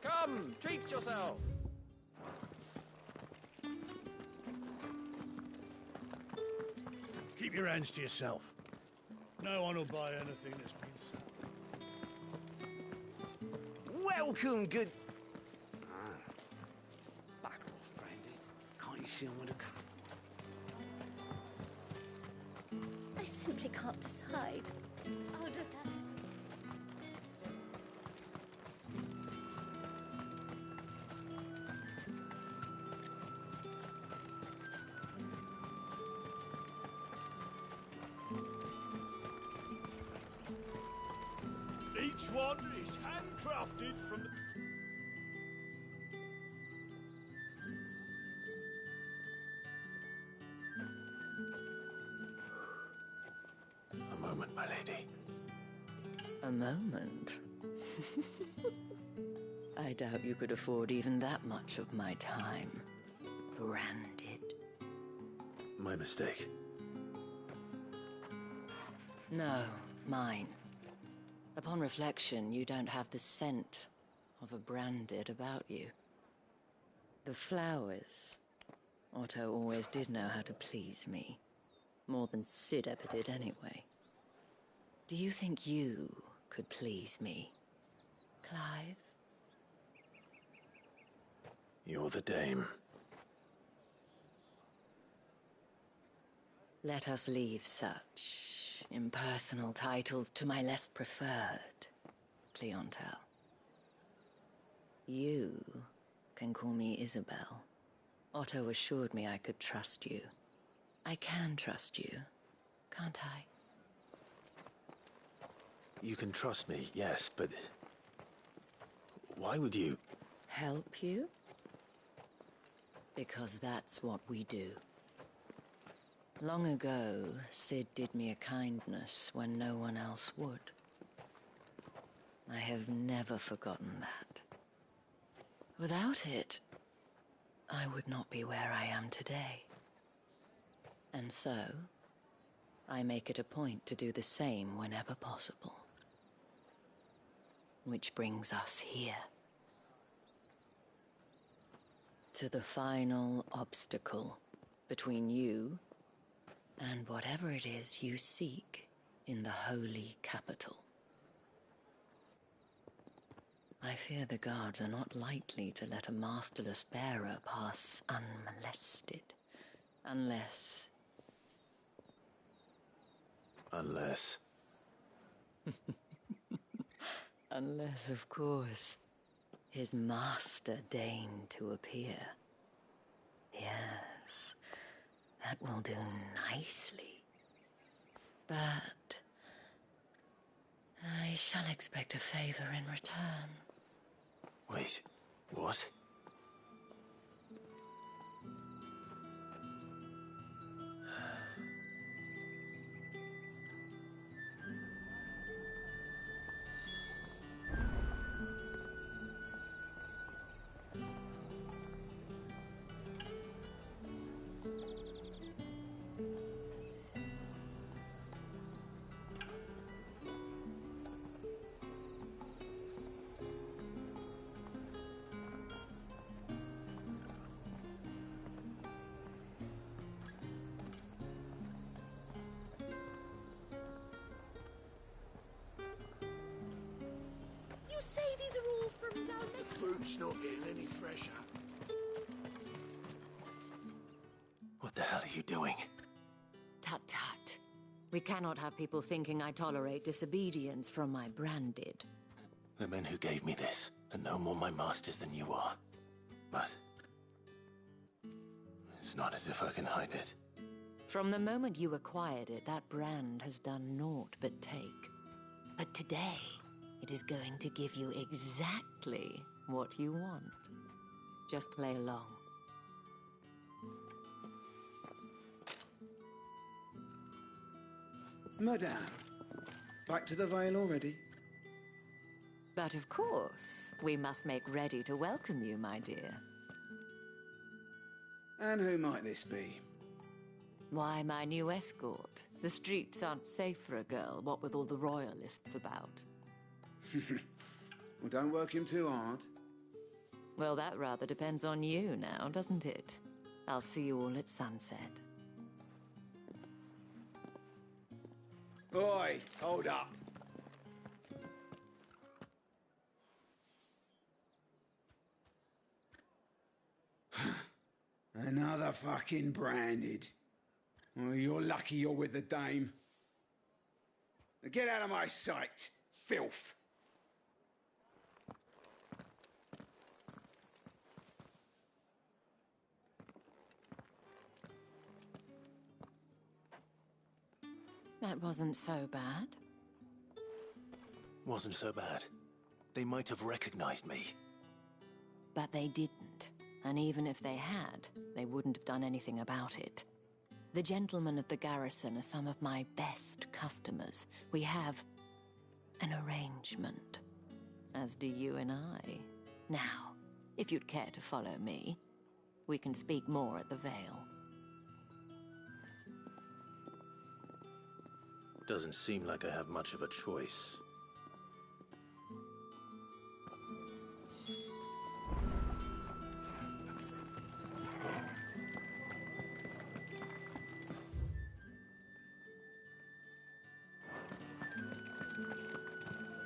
Come, treat yourself. Keep your hands to yourself. No one will buy anything that's been sold. Welcome, good... Back off, Brandy. Can't you see I'm with a customer? I simply can't decide. I'll just have to... Each one is handcrafted from... A moment, my lady. A moment? I doubt you could afford even that much of my time. Branded. My mistake. No, mine. Upon reflection, you don't have the scent of a branded about you. The flowers. Otto always did know how to please me. More than Sid ever did anyway. Do you think you could please me, Clive? You're the dame. Let us leave such impersonal titles to my less preferred clientele. You can call me Isabel. Otto assured me I could trust you. I can trust you, can't I? You can trust me, yes, but... why would you... Help you? Because that's what we do. Long ago, Sid did me a kindness when no one else would. I have never forgotten that. Without it, I would not be where I am today. And so, I make it a point to do the same whenever possible. Which brings us here. To the final obstacle between you and whatever it is you seek in the holy capital. I fear the guards are not likely to let a masterless bearer pass unmolested. Unless... Unless... Unless, of course, his master deigned to appear. Yes, that will do nicely. But... I shall expect a favor in return. Wait, what? You say these are all from down there? Fruit's not getting any fresher. What the hell are you doing? Tut-tut. We cannot have people thinking I tolerate disobedience from my branded. The men who gave me this are no more my masters than you are. But... it's not as if I can hide it. From the moment you acquired it, that brand has done naught but take. But today, it is going to give you exactly what you want. Just play along. Madame, back to the Vale already? But of course, we must make ready to welcome you, my dear. And who might this be? Why, my new escort. The streets aren't safe for a girl, what with all the royalists about. Well, don't work him too hard. Well, that rather depends on you now, doesn't it? I'll see you all at sunset. Oi, hold up. Another fucking branded. Well, you're lucky you're with the dame. Now get out of my sight, filth. That wasn't so bad. Wasn't so bad. They might have recognized me. But they didn't. And even if they had, they wouldn't have done anything about it. The gentlemen of the garrison are some of my best customers. We have an arrangement, as do you and I. Now, if you'd care to follow me, we can speak more at the Vale. Doesn't seem like I have much of a choice.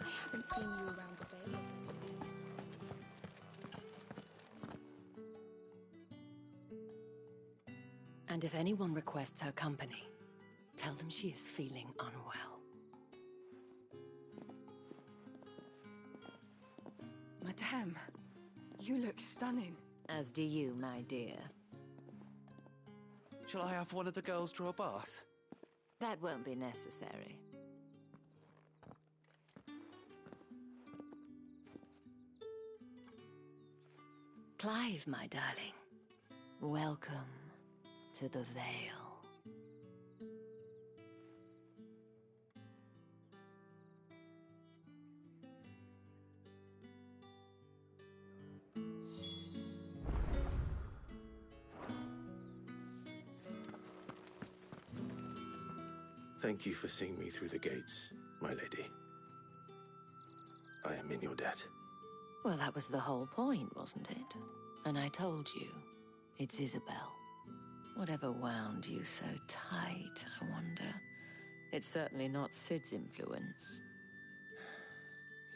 I haven't seen you around the Vale. And if anyone requests her company, tell them she is feeling unwell. Madame, you look stunning. As do you, my dear. Shall I have one of the girls draw a bath? That won't be necessary. Clive, my darling. Welcome to the Vale. Thank you for seeing me through the gates, my lady. I am in your debt. Well, that was the whole point, wasn't it? And I told you, it's Isabel. Whatever wound you so tight, I wonder. It's certainly not Sid's influence.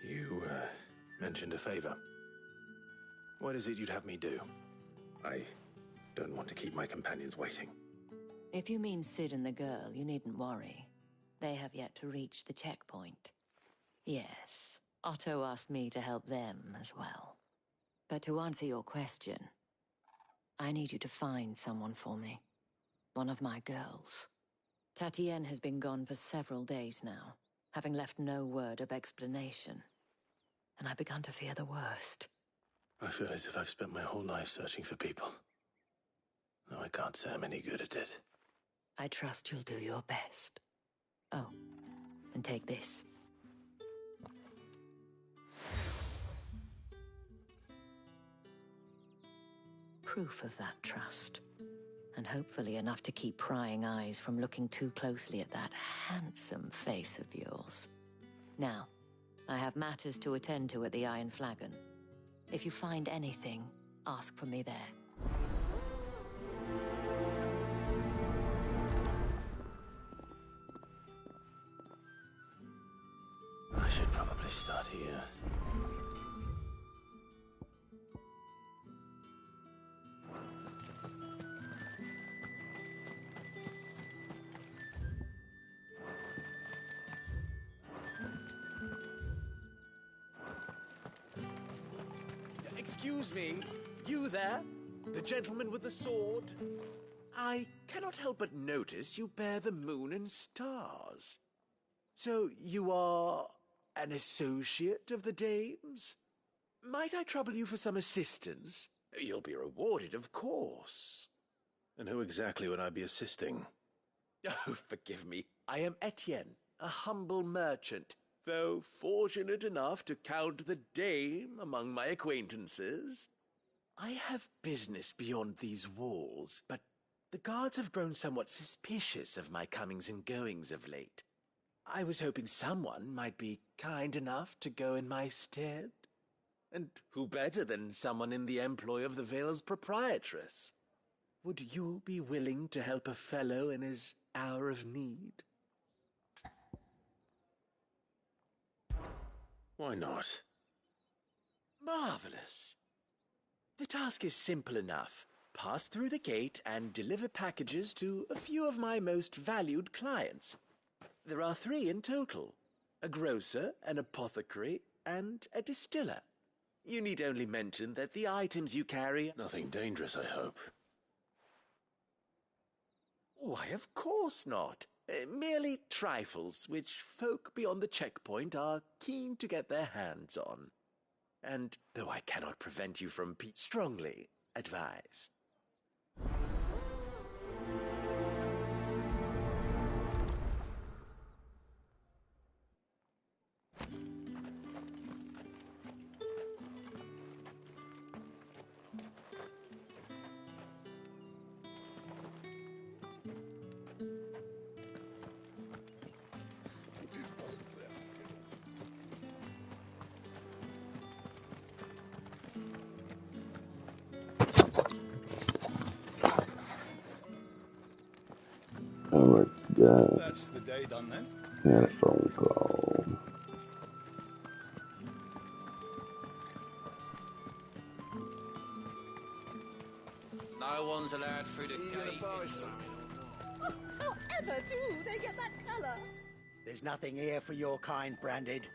You, mentioned a favor. What is it you'd have me do? I don't want to keep my companions waiting. If you mean Sid and the girl, you needn't worry. They have yet to reach the checkpoint. Yes, Otto asked me to help them as well. But to answer your question, I need you to find someone for me. One of my girls. Tatienne has been gone for several days now, having left no word of explanation. And I've begun to fear the worst. I feel as if I've spent my whole life searching for people. No, I can't say I'm any good at it. I trust you'll do your best. Oh, and take this. Proof of that trust. And hopefully enough to keep prying eyes from looking too closely at that handsome face of yours. Now, I have matters to attend to at the Iron Flagon. If you find anything, ask for me there. I should probably start here. Excuse me, you there? The gentleman with the sword? I cannot help but notice you bear the moon and stars. So you are an associate of the dames? Might I trouble you for some assistance? You'll be rewarded, of course. And who exactly would I be assisting? Oh, forgive me. I am Etienne, a humble merchant, though fortunate enough to count the dame among my acquaintances. I have business beyond these walls, but the guards have grown somewhat suspicious of my comings and goings of late. I was hoping someone might be kind enough to go in my stead. And who better than someone in the employ of the Vale's proprietress? Would you be willing to help a fellow in his hour of need? Why not? Marvelous. The task is simple enough. Pass through the gate and deliver packages to a few of my most valued clients. There are 3 in total. A grocer, an apothecary, and a distiller. You need only mention that the items you carry... Nothing dangerous, I hope. Why, of course not. Merely trifles which folk beyond the checkpoint are keen to get their hands on. And though I cannot prevent you from strongly advise. Alright, guys. That's the day done then. Had a phone call. No one's allowed through the gate. However do they get that colour? There's nothing here for your kind, Branded.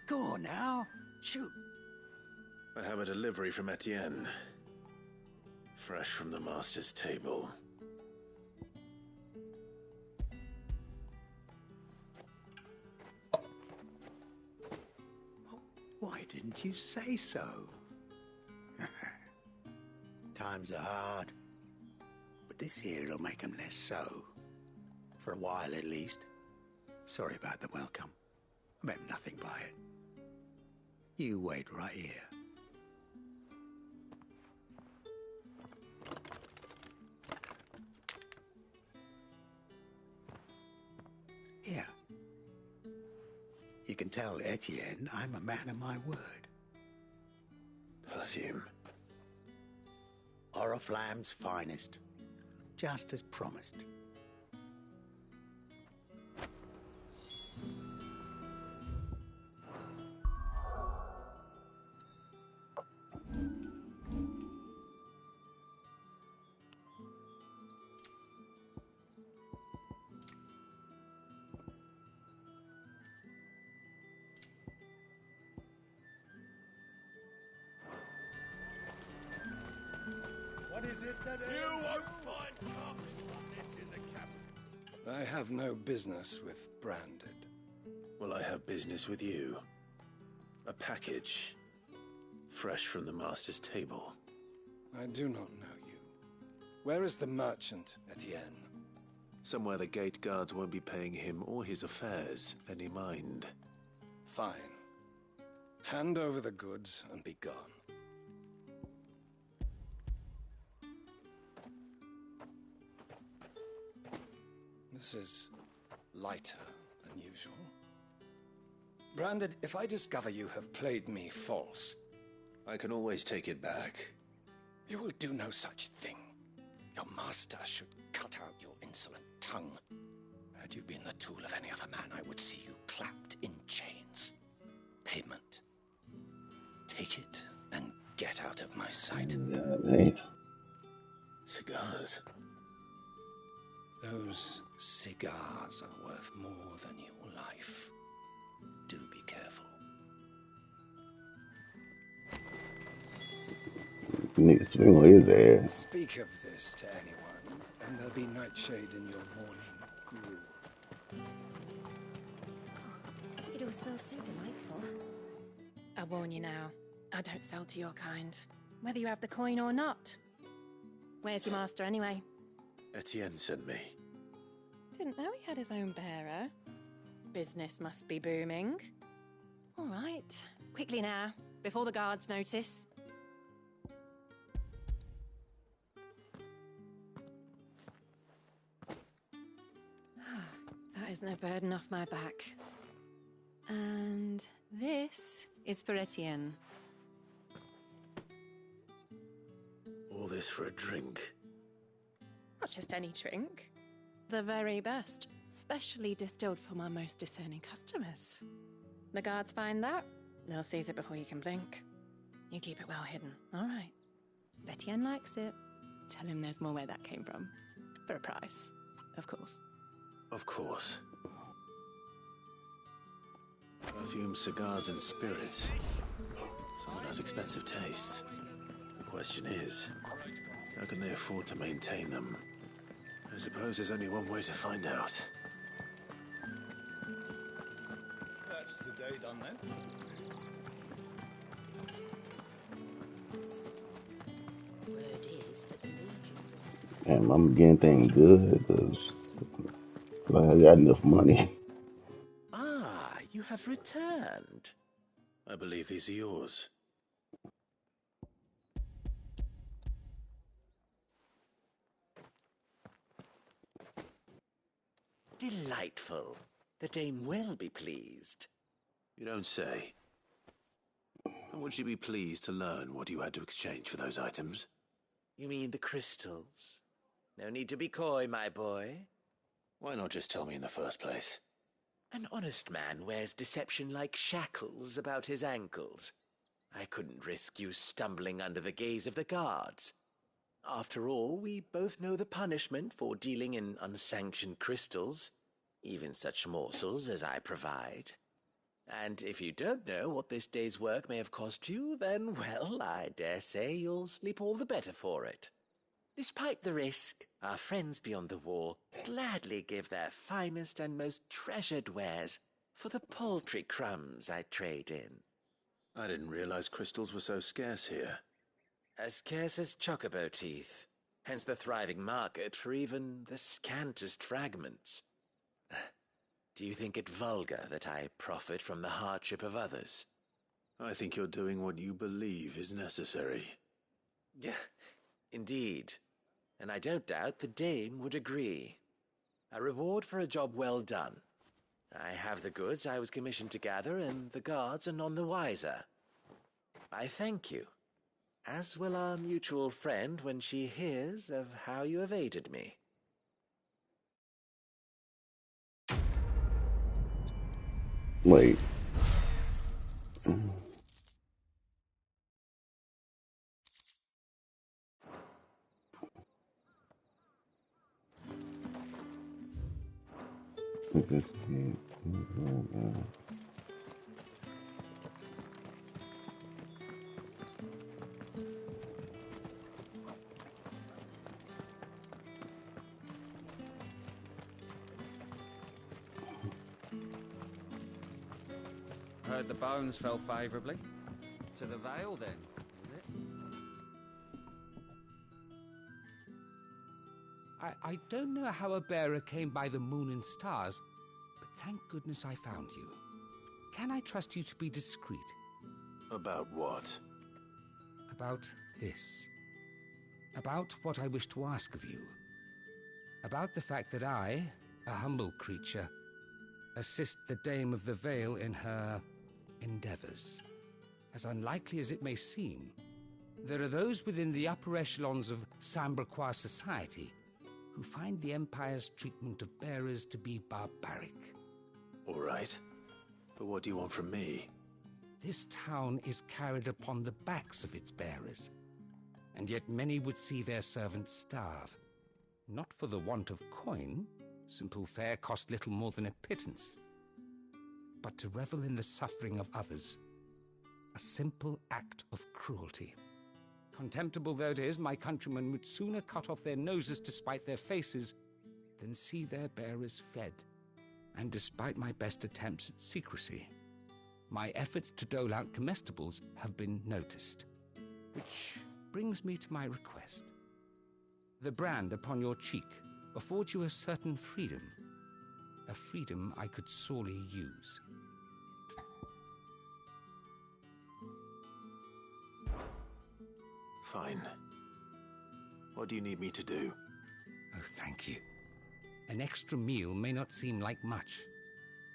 Go on now. Shoot. I have a delivery from Etienne. Fresh from the master's table. Why didn't you say so? times are hard. But this here'll make 'em less so. For a while, at least. Sorry about the welcome. I meant nothing by it. You wait right here. Here. You can tell Etienne I'm a man of my word. Perfume. Oriflamme's finest. Just as promised. What is it that You won't find carpet like this in the capital. I have no business with Branded. Well, I have business with you. A package. Fresh from the master's table. I do not know you. Where is the merchant, Etienne? Somewhere the gate guards won't be paying him or his affairs any mind. Fine. Hand over the goods and be gone. This is lighter than usual. Branded, if I discover you have played me false... I can always take it back. You will do no such thing. Your master should cut out your insolent tongue. Had you been the tool of any other man, I would see you clapped in chains. Payment. Take it and get out of my sight. Cigars. Those cigars are worth more than your life. Do be careful. You need to swing on his ass. Speak of this to anyone, and there'll be nightshade in your morning gruel. It all smells so delightful. I warn you now, I don't sell to your kind, whether you have the coin or not. Where's your master anyway? Etienne sent me. Didn't know he had his own bearer. Business must be booming. All right, quickly now, before the guards notice. That is no burden off my back. And this is for Etienne. All this for a drink. Not just any drink. The very best, specially distilled for my most discerning customers. The guards find that, they'll seize it before you can blink. You keep it well hidden, all right? If Etienne likes it, tell him there's more where that came from. For a price, of course. Of course. Perfume, cigars, and spirits. Someone has expensive tastes. The question is, how can they afford to maintain them? I suppose there's only one way to find out. That's the day done then. Word is that the legions... Damn, I'm getting things good because I got enough money. Ah, you have returned. I believe these are yours. Delightful. The dame will be pleased. You don't say. And would she be pleased to learn what you had to exchange for those items? You mean the crystals? No need to be coy, my boy. Why not just tell me in the first place? An honest man wears deception like shackles about his ankles. I couldn't risk you stumbling under the gaze of the guards. After all, we both know the punishment for dealing in unsanctioned crystals, even such morsels as I provide. And if you don't know what this day's work may have cost you, then, well, I dare say you'll sleep all the better for it. Despite the risk, our friends beyond the wall gladly give their finest and most treasured wares for the paltry crumbs I trade in. I didn't realize crystals were so scarce here. As scarce as chocobo teeth, hence the thriving market for even the scantest fragments. Do you think it vulgar that I profit from the hardship of others? I think you're doing what you believe is necessary. Yeah, indeed. And I don't doubt the dame would agree. A reward for a job well done. I have the goods I was commissioned to gather, and the guards are none the wiser. I thank you, as will our mutual friend when she hears of how you have aided me. Wait. Heard the bones fell favourably. To the Vale, then, is it? I don't know how a bearer came by the moon and stars, but thank goodness I found you. Can I trust you to be discreet? About what? About this. About what I wish to ask of you. About the fact that I, a humble creature, assist the Dame of the Vale in her endeavors. As unlikely as it may seem, there are those within the upper echelons of Sambraquois society who find the Empire's treatment of bearers to be barbaric. All right. But what do you want from me? This town is carried upon the backs of its bearers, and yet many would see their servants starve. Not for the want of coin, simple fare cost little more than a pittance, but to revel in the suffering of others, a simple act of cruelty. Contemptible though it is, my countrymen would sooner cut off their noses to spite their faces than see their bearers fed. And despite my best attempts at secrecy, my efforts to dole out comestibles have been noticed. Which brings me to my request. The brand upon your cheek affords you a certain freedom. A freedom I could sorely use. Fine. What do you need me to do? Oh, thank you. An extra meal may not seem like much,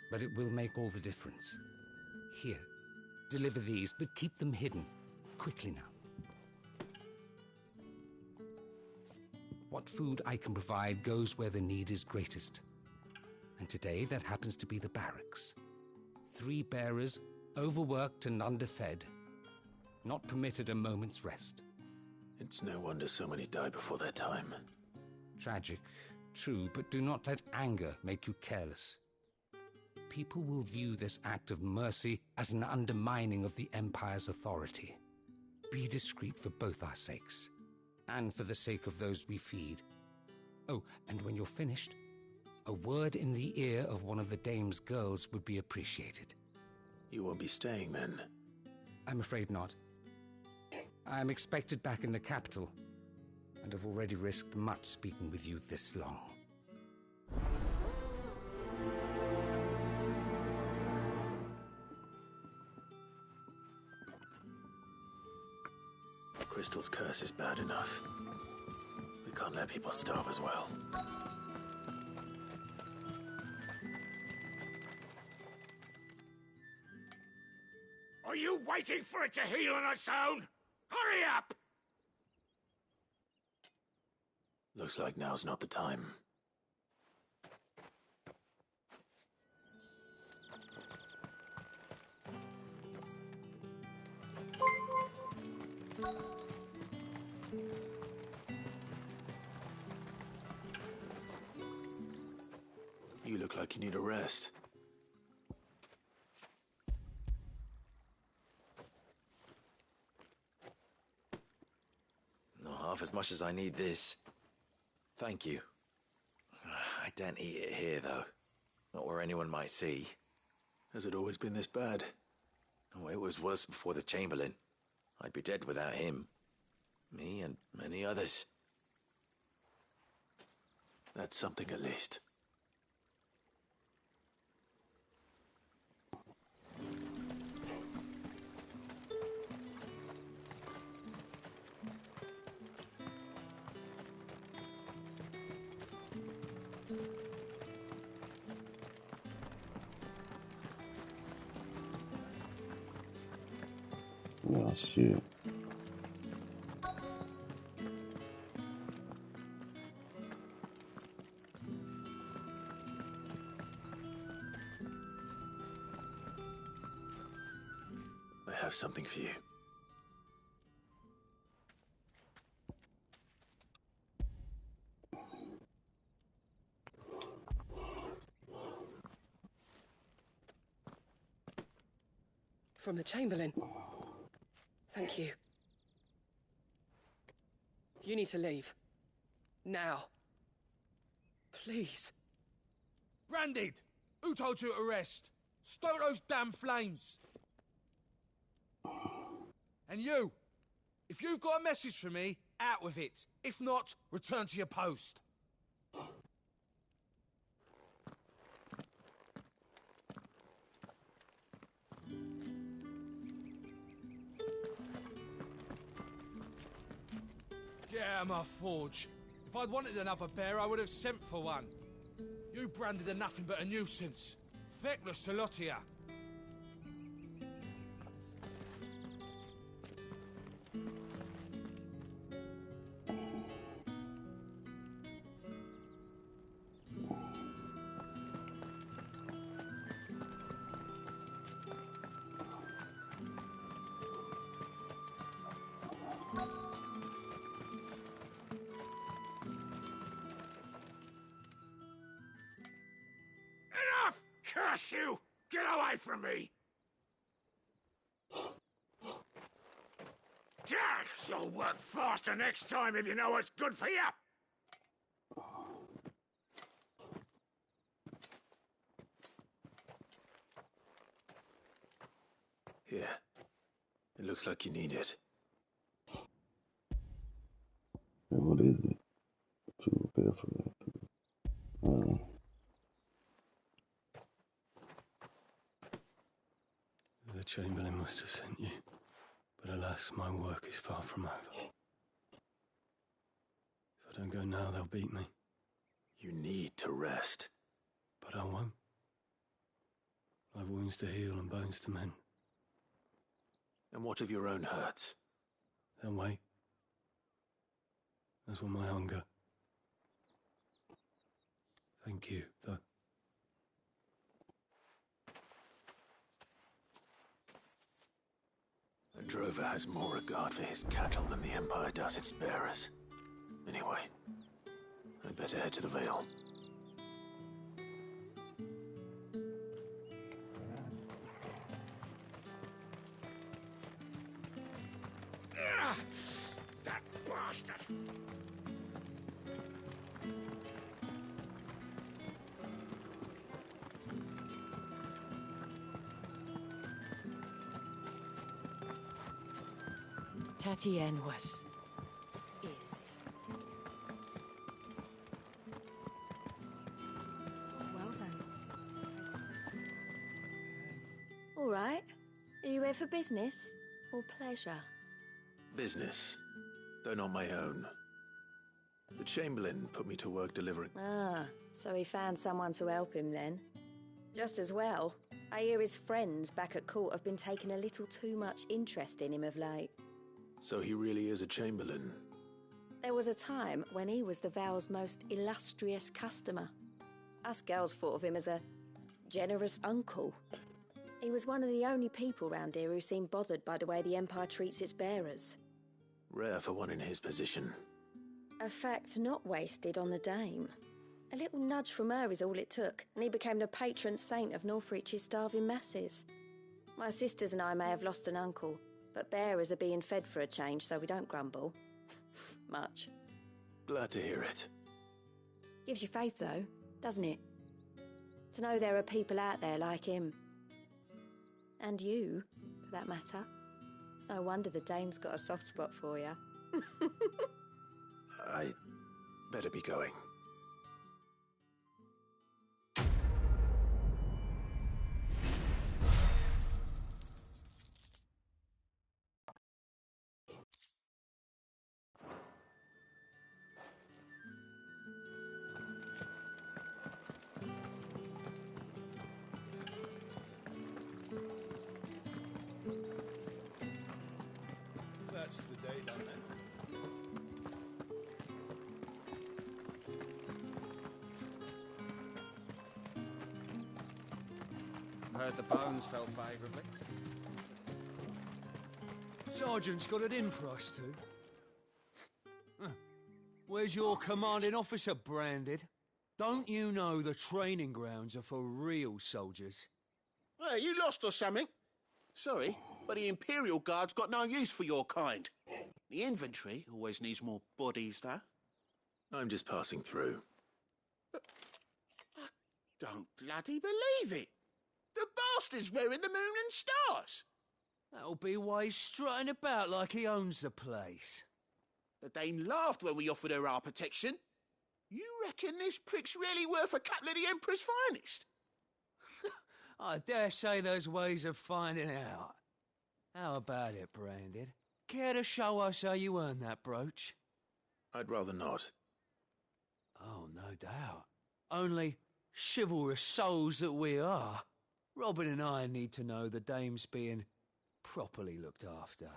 but it will make all the difference. Here, deliver these, but keep them hidden. Quickly now. What food I can provide goes where the need is greatest. And today that happens to be the barracks. 3 bearers, overworked and underfed, not permitted a moment's rest. It's no wonder so many die before their time. Tragic, true, but do not let anger make you careless. People will view this act of mercy as an undermining of the Empire's authority. Be discreet for both our sakes, and for the sake of those we feed. Oh, and when you're finished, a word in the ear of one of the Dame's girls would be appreciated. You won't be staying then? I'm afraid not. I am expected back in the capital, and have already risked much speaking with you this long. Crystal's curse is bad enough. We can't let people starve as well. Are you waiting for it to heal on its own? Hurry up! Looks like now's not the time. You look like you need a rest. Not half as much as I need this. Thank you. I daren't eat it here, though. Not where anyone might see. Has it always been this bad? Oh, it was worse before the Chamberlain. I'd be dead without him. Me and many others. That's something at least. Oh shit. I have something for you. From the Chamberlain. Thank you. You need to leave. Now. Please. Branded! Who told you to rest? Stoke those damn flames! And you! If you've got a message for me, out with it. If not, return to your post. Get out of my forge. If I'd wanted another bear, I would have sent for one. You branded are nothing but a nuisance. Feckless, the lot of ya. Enough! Curse you! Get away from me! You'll work faster next time if you know what's good for you! Here. It looks like you need it. And what is it? To prepare for that. The Chamberlain must have sent you. But alas, my work is far from over. If I don't go now, they'll beat me. You need to rest. But I won't. I've wounds to heal and bones to mend. And what of your own hurts? They'll wait. As will my hunger. Thank you, though. A drover has more regard for his cattle than the Empire does its bearers. Anyway, I'd better head to the Vale. That bastard! Tatienne was... is. Well then. All right. Are you here for business or pleasure? Business, though not my own. The Chamberlain put me to work delivering... Ah, so he found someone to help him then. Just as well. I hear his friends back at court have been taking a little too much interest in him of late. So he really is a Chamberlain. There was a time when he was the Vale's most illustrious customer. Us girls thought of him as a generous uncle. He was one of the only people round here who seemed bothered by the way the Empire treats its bearers. Rare for one in his position. A fact not wasted on the dame. A little nudge from her is all it took, and he became the patron saint of Northreach's starving masses. My sisters and I may have lost an uncle, but bearers are being fed for a change, so we don't grumble. Much. Glad to hear it. Gives you faith, though, doesn't it? To know there are people out there like him. And you, for that matter. It's no wonder the dame's got a soft spot for you. I better be going. That's the day done then. Heard the bones fell favourably. Sergeant's got it in for us two. Huh. Where's your commanding officer, Branded? Don't you know the training grounds are for real soldiers? Hey, you lost or something? Sorry, but the Imperial Guard's got no use for your kind. The infantry always needs more bodies, though. I'm just passing through. But I don't bloody believe it. The bastard's wearing the moon and stars. That'll be why he's strutting about like he owns the place. The Dame laughed when we offered her our protection. You reckon this prick's really worth a couple of the Emperor's finest? I dare say there's ways of finding out. How about it, Branded? Care to show us how you earned that brooch? I'd rather not. Oh, no doubt. Only chivalrous souls that we are, Robin and I need to know the Dame's being properly looked after.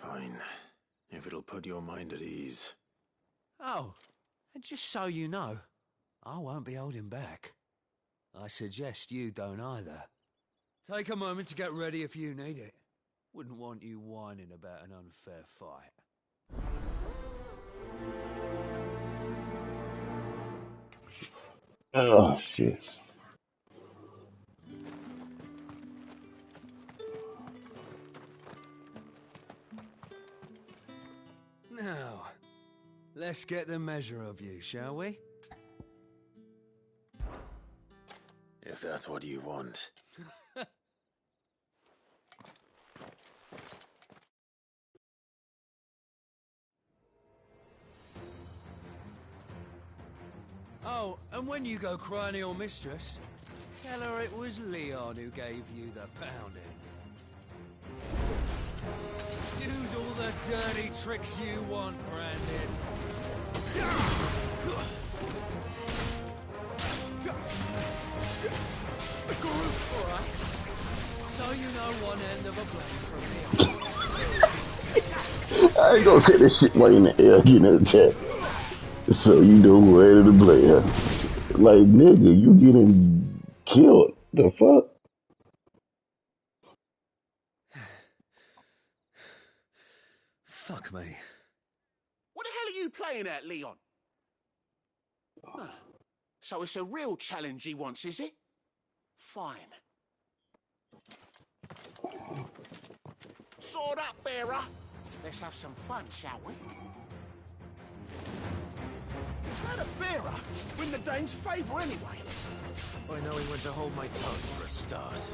Fine, if it'll put your mind at ease. Oh, and just so you know, I won't be holding back. I suggest you don't either. Take a moment to get ready if you need it. Wouldn't want you whining about an unfair fight. Oh, shit. Now, let's get the measure of you, shall we? If that's what you want. Oh, and when you go crying to your mistress, tell her it was Leon who gave you the pounding. Use all the dirty tricks you want, Brandon. All right. So you know one end of a blade from the other. I ain't gonna say this shit while you in the air getting attacked. So you know where to play, huh? Like, nigga, you getting killed. The fuck? Fuck me. What the hell are you playing at, Leon? Huh. So it's a real challenge he wants, is it? Fine. Sword up, bearer. Let's have some fun, shall we? How the bearer win the Dane's favour anyway? I know he went to hold my tongue for a start.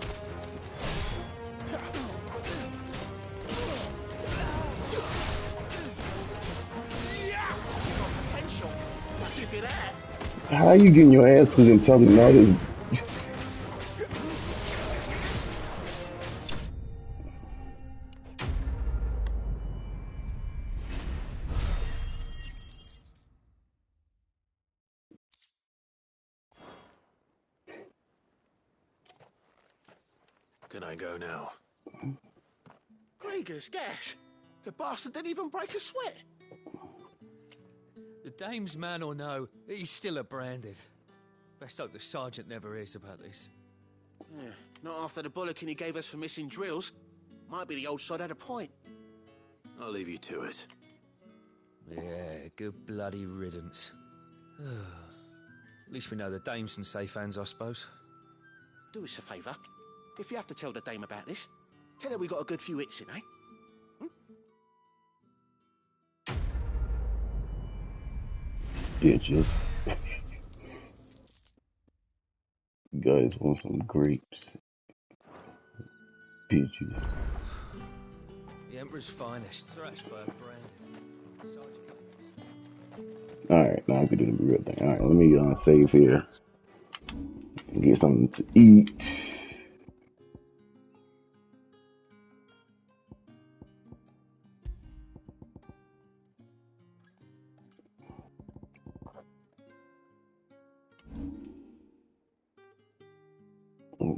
Potential. I'll give you that. How you getting your asses and talking all this? Can I go now? Gregor's gas. The bastard didn't even break a sweat. The Dame's man or no, he's still a Branded. Best hope the sergeant never hears about this. Yeah, not after the bollocking he gave us for missing drills. Might be the old sod had a point. I'll leave you to it. Yeah, good bloody riddance. At least we know the Dame's in safe hands, I suppose. Do us a favour. If you have to tell the Dame about this, tell her we got a good few hits in, eh? Bitches. You guys want some grapes? Peaches. The Emperor's finest, thrashed by a brand. Alright, now I can do the real thing. Alright, let me save here and get something to eat.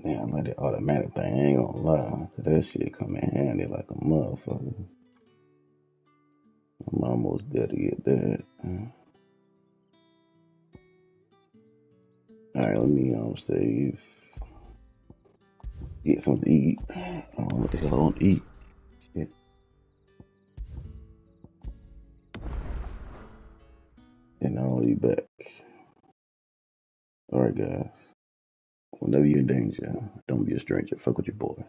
Damn, like that automatic thing, I ain't gonna lie. Cause that shit come in handy like a motherfucker. I'm almost there to get that. Alright, let me save. Get something to eat. I don't know what the hell I want to eat. Shit. And I'll be back. Alright, guys. Whenever you're in danger, don't be a stranger. Fuck with your boy.